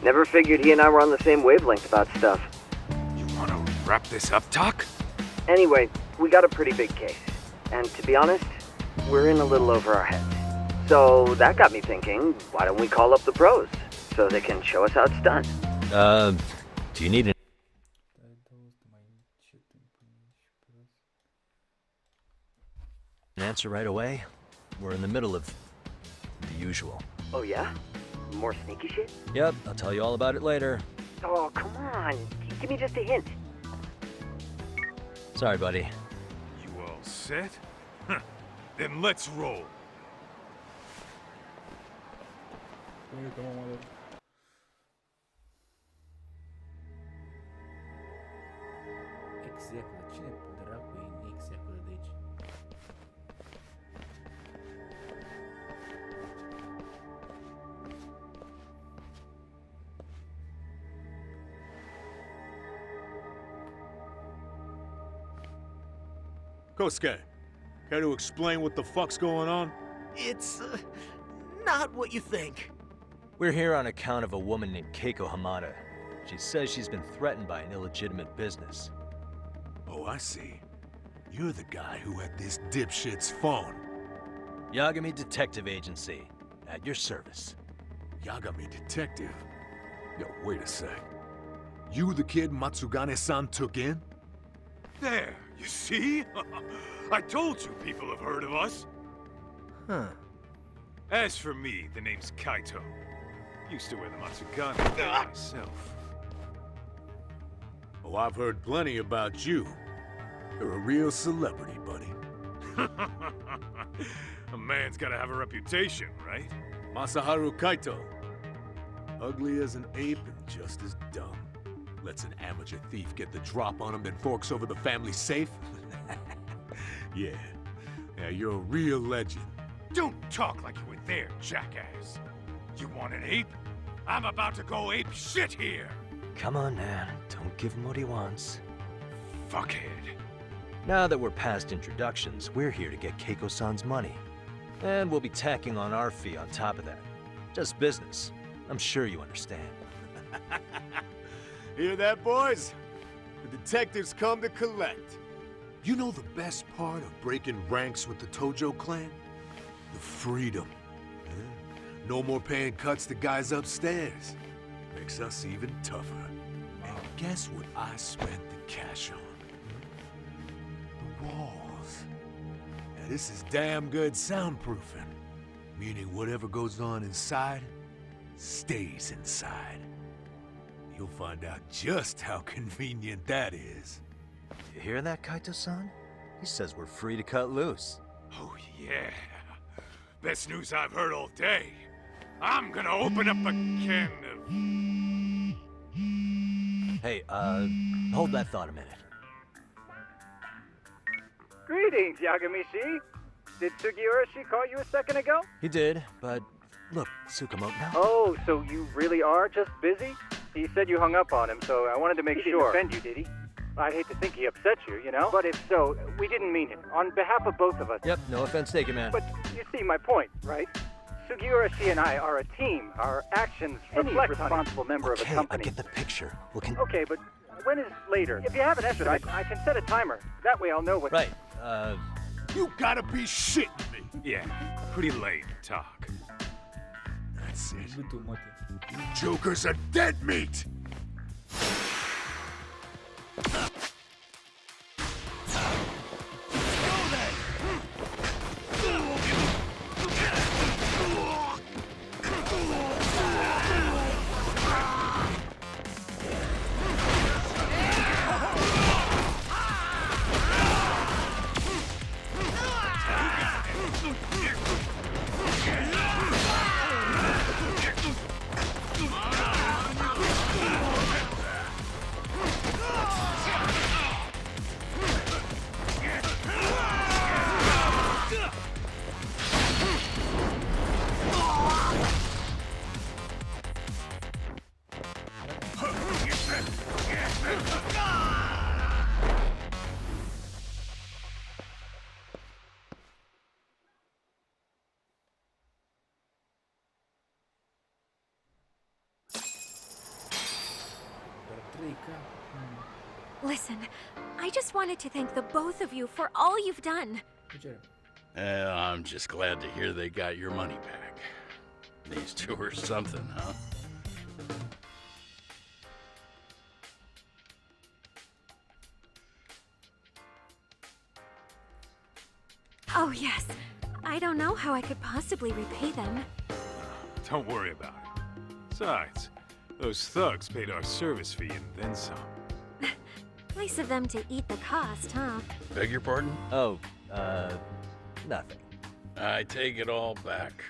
Never figured he and I were on the same wavelength about stuff. You wanna wrap this up, Doc? Anyway, we got a pretty big case. And to be honest, we're in a little over our heads. So that got me thinking, why don't we call up the pros? So they can show us how it's done. Do you need an answer right away? We're in the middle of the usual. Oh yeah? More sneaky shit? Yep, I'll tell you all about it later. Oh, come on. Give me just a hint. Sorry, buddy. You all set? Then let's roll. Exactly. Cine dracu e exactly de aici? Kosuke, care to explain what the fuck's going on? It's not what you think. We're here on account of a woman named Keiko Hamada. She says she's been threatened by an illegitimate business. Oh, I see. You're the guy who had this dipshit's phone. Yagami Detective Agency, at your service. Yagami Detective? Yo, wait a sec. You the kid Matsugane-san took in? There, you see? I told you people have heard of us. Huh. As for me, the name's Kaito. Used to wear the Matsugane myself. Oh, I've heard plenty about you. You're a real celebrity, buddy. A man's gotta have a reputation, right? Masaharu Kaito. Ugly as an ape and just as dumb. Lets an amateur thief get the drop on him, then forks over the family safe? Yeah. Yeah, you're a real legend. Don't talk like you were there, jackass. You want an ape? I'm about to go ape shit here! Come on, man. Don't give him what he wants. Fuckhead. Now that we're past introductions, we're here to get Keiko-san's money. And we'll be tacking on our fee on top of that. Just business. I'm sure you understand. Hear that, boys? The detectives come to collect. You know the best part of breaking ranks with the Tojo clan? The freedom. Yeah. No more paying cuts to guys upstairs. Makes us even tougher. And guess what I spent the cash on? The walls. Now this is damn good soundproofing. Meaning whatever goes on inside, stays inside. You'll find out just how convenient that is. You hear that, Kaito-san? He says we're free to cut loose. Oh, yeah. Best news I've heard all day. I'm gonna open up a can of... Hey, hold that thought a minute. Greetings, Yagami-shi. Did Sugiura-shi call you a second ago? He did, but look, Tsukamoto. Oh, so you really are just busy? He said you hung up on him, so I wanted to make sure. He didn't offend you, did he? I'd hate to think he upset you, you know? But if so, we didn't mean it. On behalf of both of us. Yep, no offense taken, man. But you see my point, right? Sugiura-shi and I are a team. Our actions reflect responsible member of a company. I get the picture. Okay, but when is later? If you have an estimate, I can set a timer. That way I'll know what... Right, You gotta be shitting me! Yeah, pretty late talk. That's it. You jokers are dead meat! Rika. Listen, I just wanted to thank the both of you for all you've done. I'm just glad to hear they got your money back. These two are something, huh? Oh, yes. I don't know how I could possibly repay them. Don't worry about it. Besides, those thugs paid our service fee and then some. Nice of them to eat the cost, huh? Beg your pardon? Oh, nothing. I take it all back.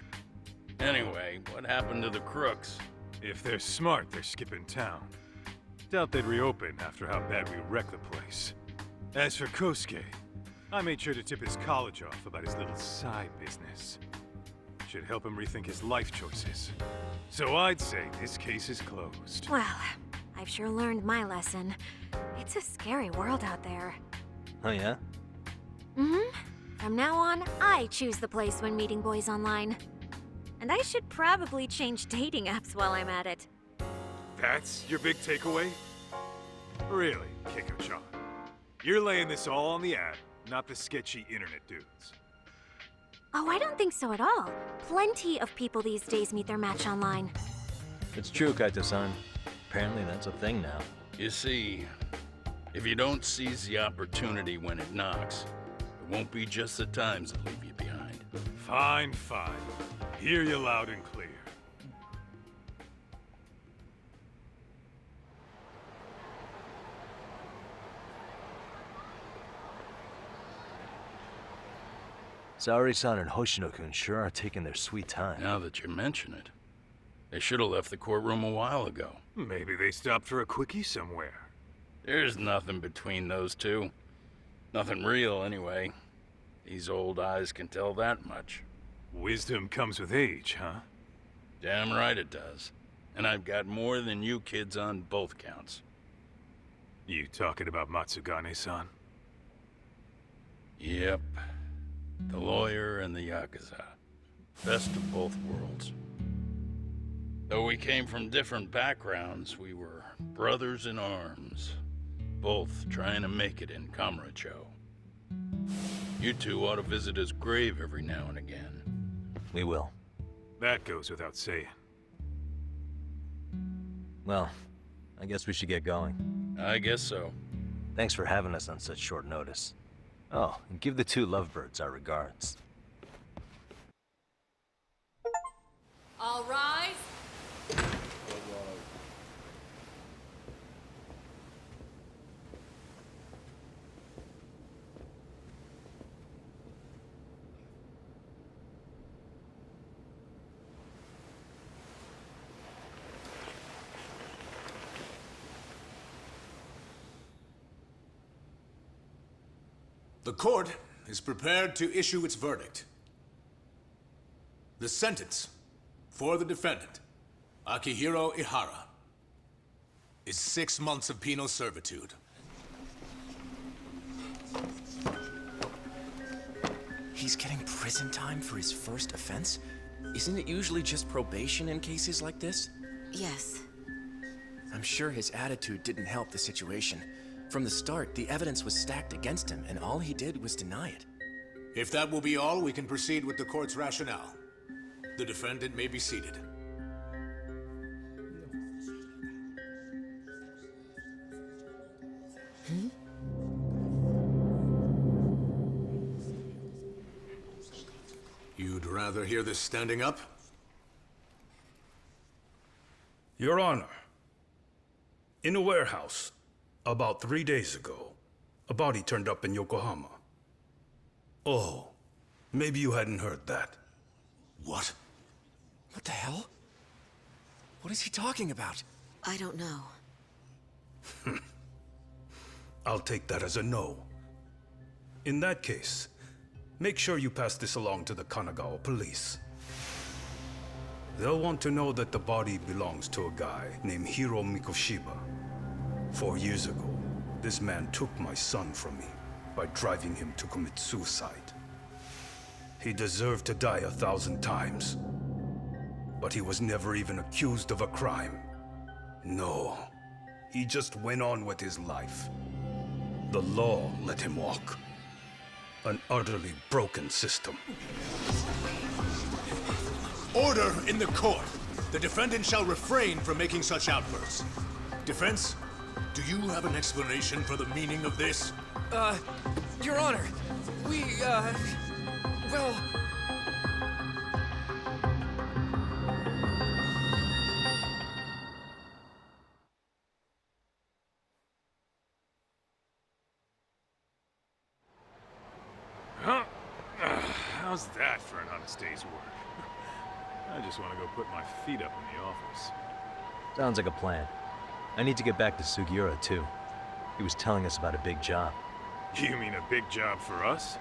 Anyway, what happened to the crooks? If they're smart, they're skipping town. Doubt they'd reopen after how bad we wrecked the place. As for Kosuke, I made sure to tip his college off about his little side business. Should help him rethink his life choices. So I'd say this case is closed. Well, I've sure learned my lesson. It's a scary world out there. Oh, yeah? Mm-hmm. From now on, I choose the place when meeting boys online. And I should probably change dating apps while I'm at it. That's your big takeaway? Really, Keiko-chan? You're laying this all on the ad, not the sketchy internet dudes. Oh, I don't think so at all. Plenty of people these days meet their match online. It's true, Kaito-san. Apparently that's a thing now. You see, if you don't seize the opportunity when it knocks, it won't be just the times that leave you behind. Fine, fine. Hear you loud and clear. Saori-san and Hoshino-kun sure are taking their sweet time. Now that you mention it, they should have left the courtroom a while ago. Maybe they stopped for a quickie somewhere. There's nothing between those two. Nothing real, anyway. These old eyes can tell that much. Wisdom comes with age, huh? Damn right it does. And I've got more than you kids on both counts. You talking about Matsugane-san? Yep. The lawyer and the Yakuza. Best of both worlds. Though we came from different backgrounds, we were brothers in arms. Both trying to make it in Kamurocho. You two ought to visit his grave every now and again. We will. That goes without saying. Well, I guess we should get going. I guess so. Thanks for having us on such short notice. Oh, and give the two lovebirds our regards. All rise. The court is prepared to issue its verdict. The sentence for the defendant, Akihiro Ihara, is 6 months of penal servitude. He's getting prison time for his first offense? Isn't it usually just probation in cases like this? Yes. I'm sure his attitude didn't help the situation. From the start, the evidence was stacked against him, and all he did was deny it. If that will be all, we can proceed with the court's rationale. The defendant may be seated. You'd rather hear this standing up? Your Honor, in a warehouse, about 3 days ago, a body turned up in Yokohama. Oh, maybe you hadn't heard that. What? What the hell? What is he talking about? I don't know. I'll take that as a no. In that case, make sure you pass this along to the Kanagawa police. They'll want to know that the body belongs to a guy named Hiro Mikoshiba. 4 years ago, this man took my son from me by driving him to commit suicide. He deserved to die 1,000 times, but he was never even accused of a crime. No, He just went on with his life. The law let him walk. An utterly broken system. Order in the court. The defendant shall refrain from making such outbursts. Defense, do you have an explanation for the meaning of this? Your Honor, well... Huh? How's that for an honest day's work? I just want to go put my feet up in the office. Sounds like a plan. I need to get back to Sugiura, too. He was telling us about a big job. You mean a big job for us?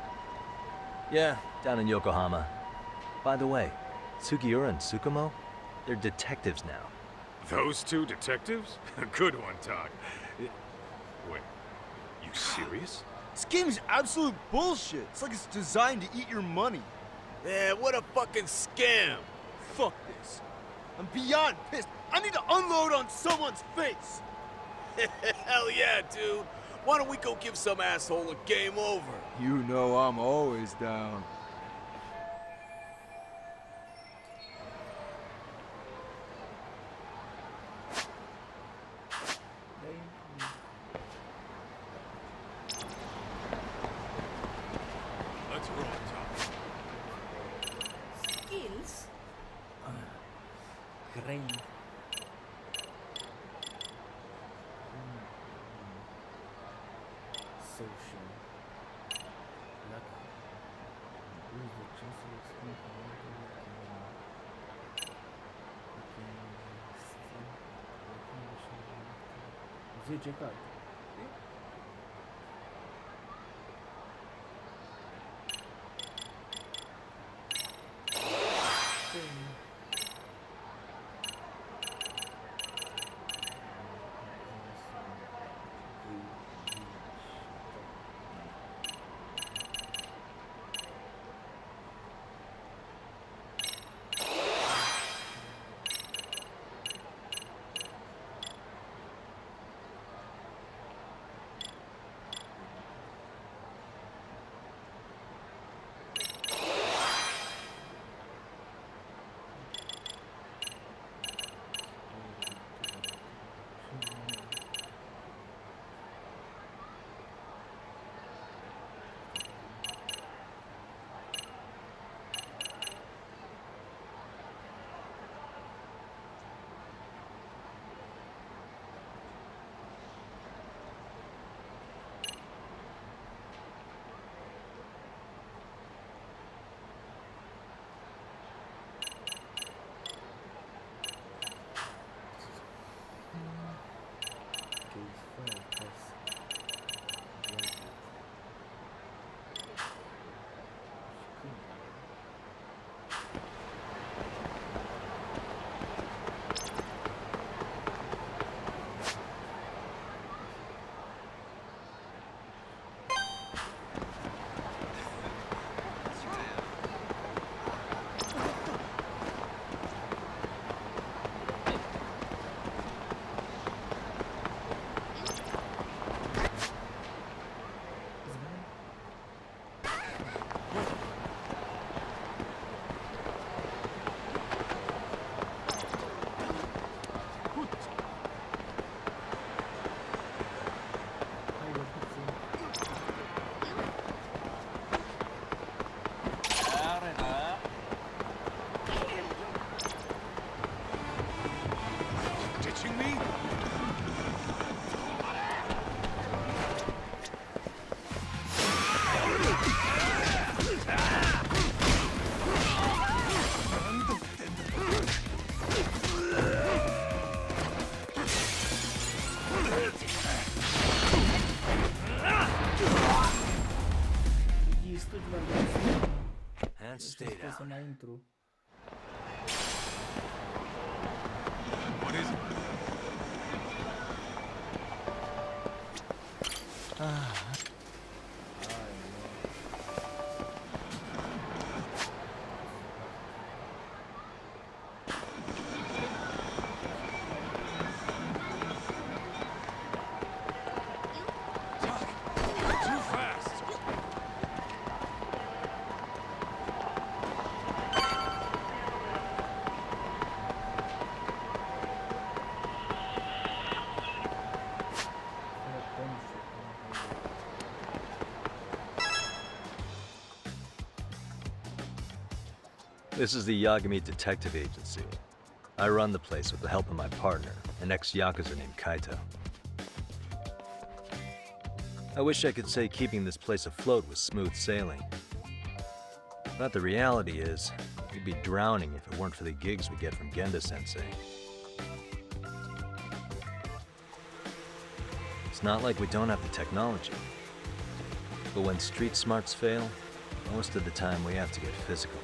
Yeah, down in Yokohama. By the way, Sugiura and Tsukumo, they're detectives now. Those two detectives? Good one, Todd. Wait, you serious? This game is absolute bullshit. It's like it's designed to eat your money. Yeah, what a fucking scam. Fuck this. I'm beyond pissed. I need to unload on someone's face. Hell yeah, dude. Why don't we go give some asshole a game over? You know I'm always down. Let's roll, Todd. Skills? Great. Social. Luck. Use the chance to explain Zece card. And stay down. Intro. What is it? This is the Yagami Detective Agency. I run the place with the help of my partner, an ex-Yakuza named Kaito. I wish I could say keeping this place afloat was smooth sailing. But the reality is, we'd be drowning if it weren't for the gigs we get from Genda-sensei. It's not like we don't have the technology. But when street smarts fail, most of the time we have to get physical.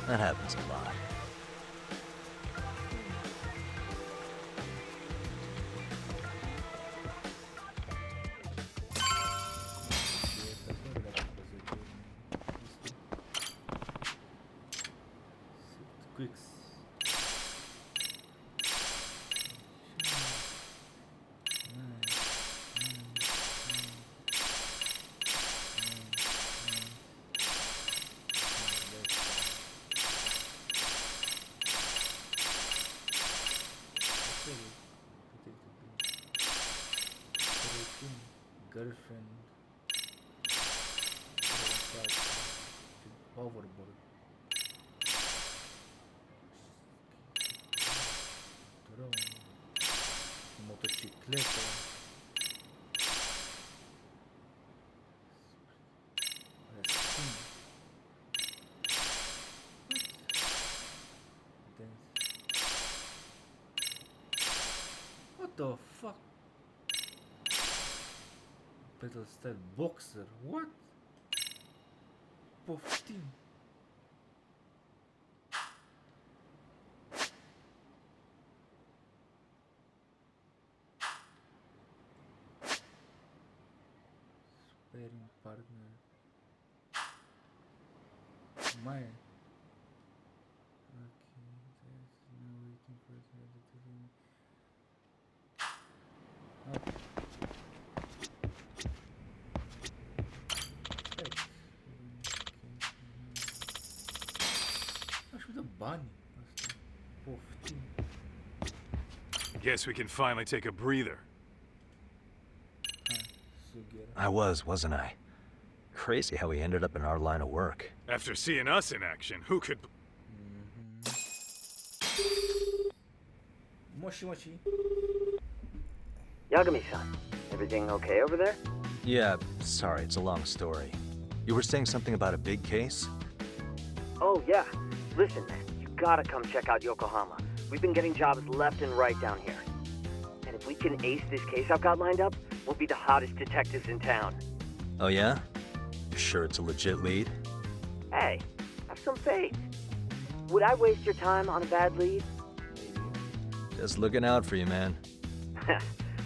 That happens a lot. Quicks. Girlfriend. Overboard. Motocicleta. What the fuck? Pedal style boxer. What? Poftim. Sparring partner. My. Okay, there's no waiting for the okay. Bunny. Guess we can finally take a breather. I wasn't I? Crazy how he ended up in our line of work. After seeing us in action, who could... Moshi moshi. Yagami-san, everything okay over there? Yeah, sorry, it's a long story. You were saying something about a big case? Oh, yeah. Listen, man, you gotta come check out Yokohama. We've been getting jobs left and right down here. And if we can ace this case I've got lined up, we'll be the hottest detectives in town. Oh yeah? You sure it's a legit lead? Hey, have some faith. Would I waste your time on a bad lead? Just looking out for you, man.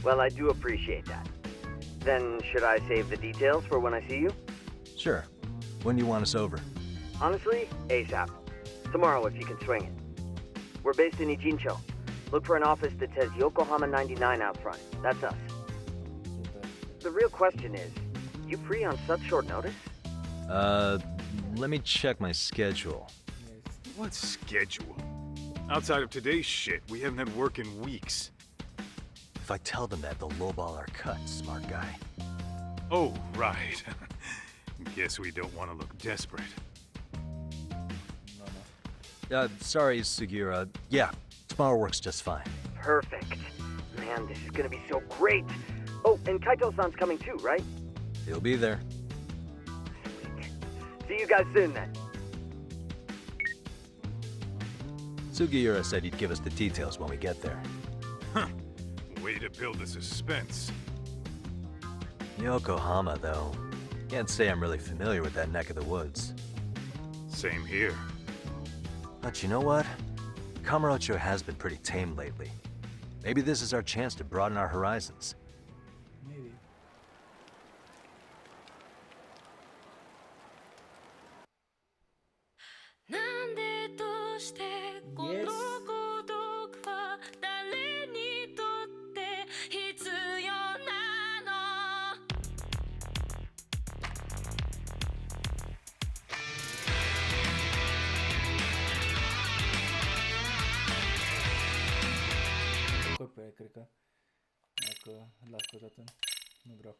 Well, I do appreciate that. Then should I save the details for when I see you? Sure. When do you want us over? Honestly, ASAP. Tomorrow if you can swing it. We're based in Ijincho. Look for an office that says Yokohama 99 out front. That's us. The real question is, you free on such short notice? Let me check my schedule. What schedule? Outside of today's shit, we haven't had work in weeks. If I tell them that, they'll lowball our cut, smart guy. Oh, right. Guess we don't want to look desperate. Sorry, Sugiura. Yeah, tomorrow works just fine. Perfect. Man, this is gonna be so great. Oh, and Kaito-san's coming too, right? He'll be there. See you guys soon then. Sugiura said he'd give us the details when we get there. Huh. Way to build the suspense. Yokohama, though. Can't say I'm really familiar with that neck of the woods. Same here. But you know what? Kamurocho has been pretty tame lately. Maybe this is our chance to broaden our horizons. Maybe. Yes. Копия крика. Ако лако затън. Добро.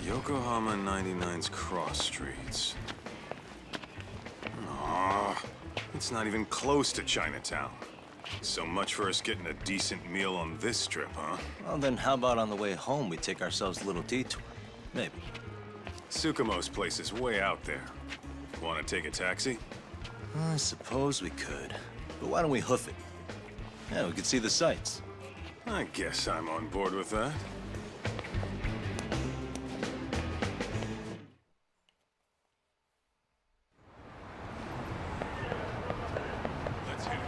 Yokohama 99's cross streets. Aw, it's not even close to Chinatown. So much for us getting a decent meal on this strip, huh? Well, then how about on the way home we take ourselves a little detour? Maybe. Tsukumo's place is way out there. Want to take a taxi? I suppose we could. But why don't we hoof it? Yeah, we could see the sights. I guess I'm on board with that. Let's hit it.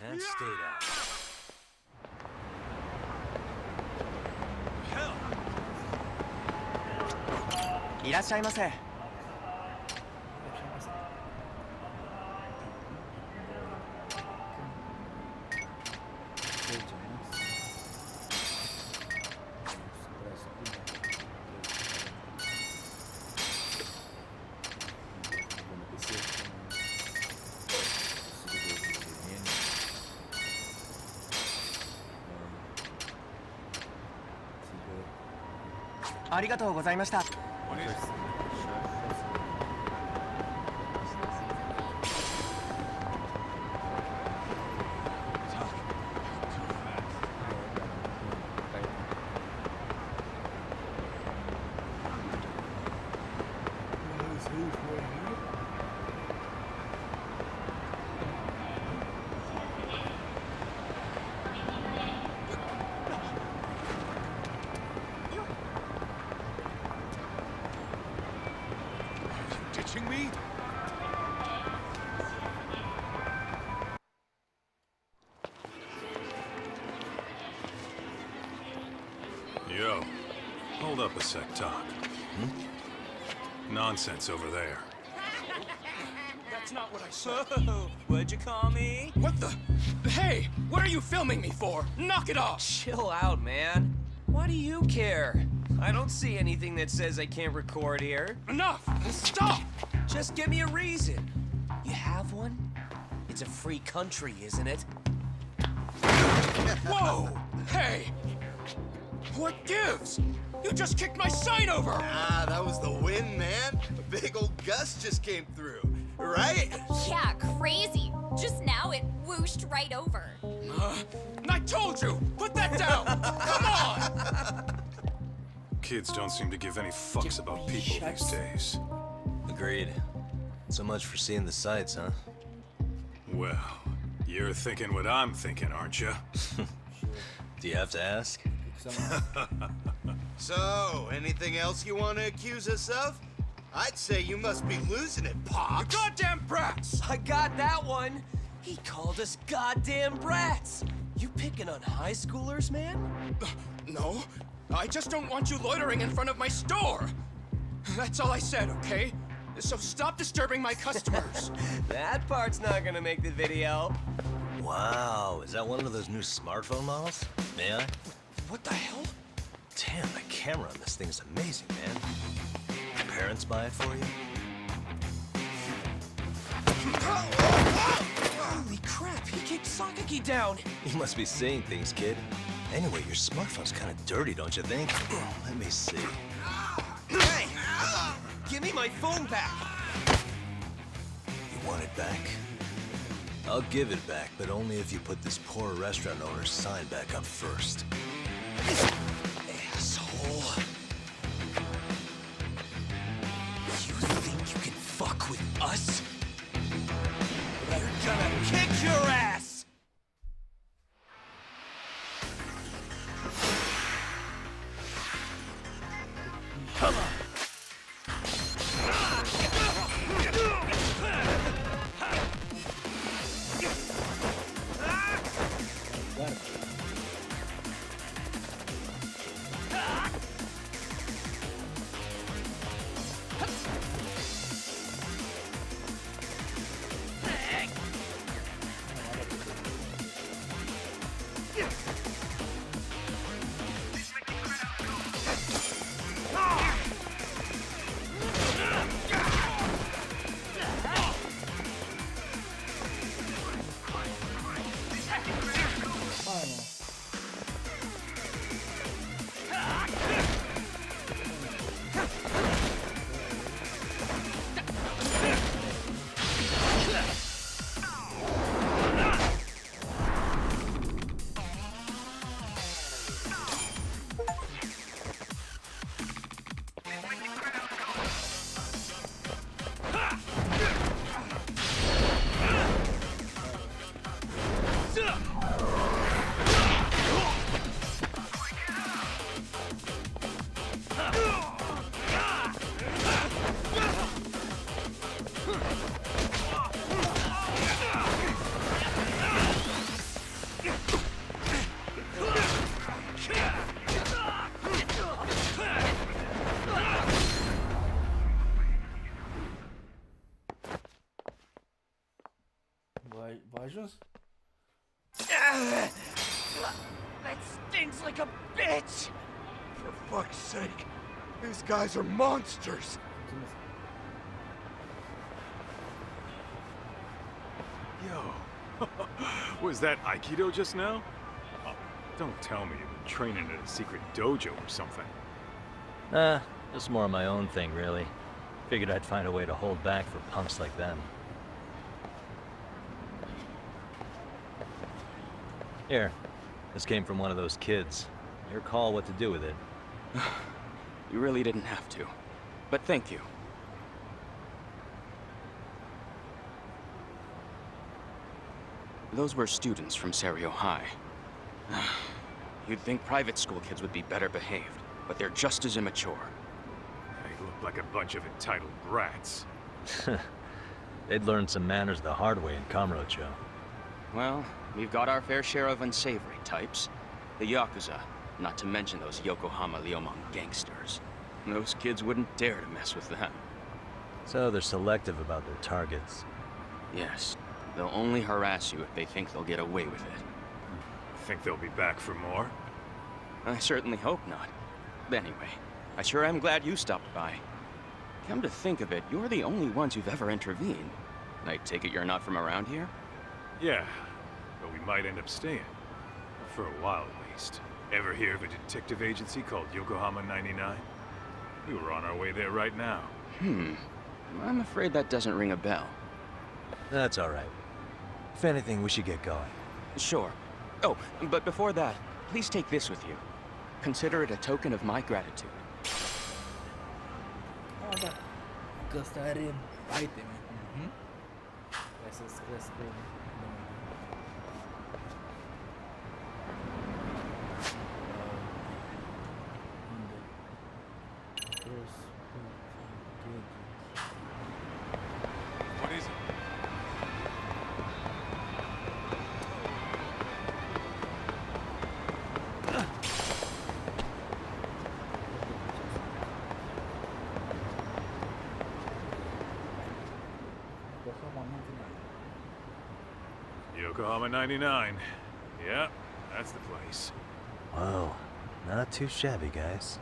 And stay down. いらっしゃいませ。ありがとうございました。Ditching me? Yo, hold up a sec, Doc. Nonsense over there. That's not what I said. What'd you call me? What the? Hey, what are you filming me for? Knock it off! Chill out, man. Why do you care? I don't see anything that says I can't record here. Enough! Stop! Just give me a reason. You have one? It's a free country, isn't it? Whoa! Hey! What gives? You just kicked my sign over! Ah, that was the wind, man. A big old gust just came through, right? Yeah, crazy. Just now it whooshed right over. I told you! Put that down! Come on! Kids don't seem to give any fucks about people these days. Agreed. So much for seeing the sights, huh? Well, you're thinking what I'm thinking, aren't you? Do you have to ask? So, anything else you want to accuse us of? I'd say you must be losing it, Pops. You goddamn brats! I got that one. He called us goddamn brats. You picking on high schoolers, man? No, I just don't want you loitering in front of my store. That's all I said, okay? So stop disturbing my customers. That part's not gonna make the video. Wow, is that one of those new smartphone models? May I? What the hell? Damn, the camera on this thing is amazing, man. Your parents buy it for you? Holy crap, he kicked Sakaki down. You must be seeing things, kid. Anyway, your smartphone's kind of dirty, don't you think? Let me see. Hey! Give me my phone back! You want it back? I'll give it back, but only if you put this poor restaurant owner's sign back up first. Asshole. You think you can fuck with us? We're gonna kick your ass! Come on! Vai, Jus? That stings like a bitch! For fuck's sake, these guys are monsters! Yo, was that Aikido just now? Oh, don't tell me you've been training at a secret dojo or something. Just more of my own thing, really. Figured I'd find a way to hold back for punks like them. Here, this came from one of those kids. Your call what to do with it. You really didn't have to. But thank you. Those were students from Serio High. You'd think private school kids would be better behaved, but they're just as immature. They look like a bunch of entitled brats. They'd learned some manners the hard way in Kamurocho. Well, we've got our fair share of unsavory types. The Yakuza, not to mention those Yokohama Liomang gangsters. Those kids wouldn't dare to mess with them. So they're selective about their targets. Yes. They'll only harass you if they think they'll get away with it. Think they'll be back for more? I certainly hope not. But anyway, I sure am glad you stopped by. Come to think of it, you're the only ones who've ever intervened. I take it you're not from around here? Yeah, but we might end up staying. For a while, at least. Ever hear of a detective agency called Yokohama 99? We were on our way there right now. I'm afraid that doesn't ring a bell. That's all right. If anything, we should get going. Sure. Oh, but before that, please take this with you. Consider it a token of my gratitude. bak göstereyim itemi. Let's go. What is it? Yokohama 99. Yeah, that's the place. Whoa, not too shabby, guys.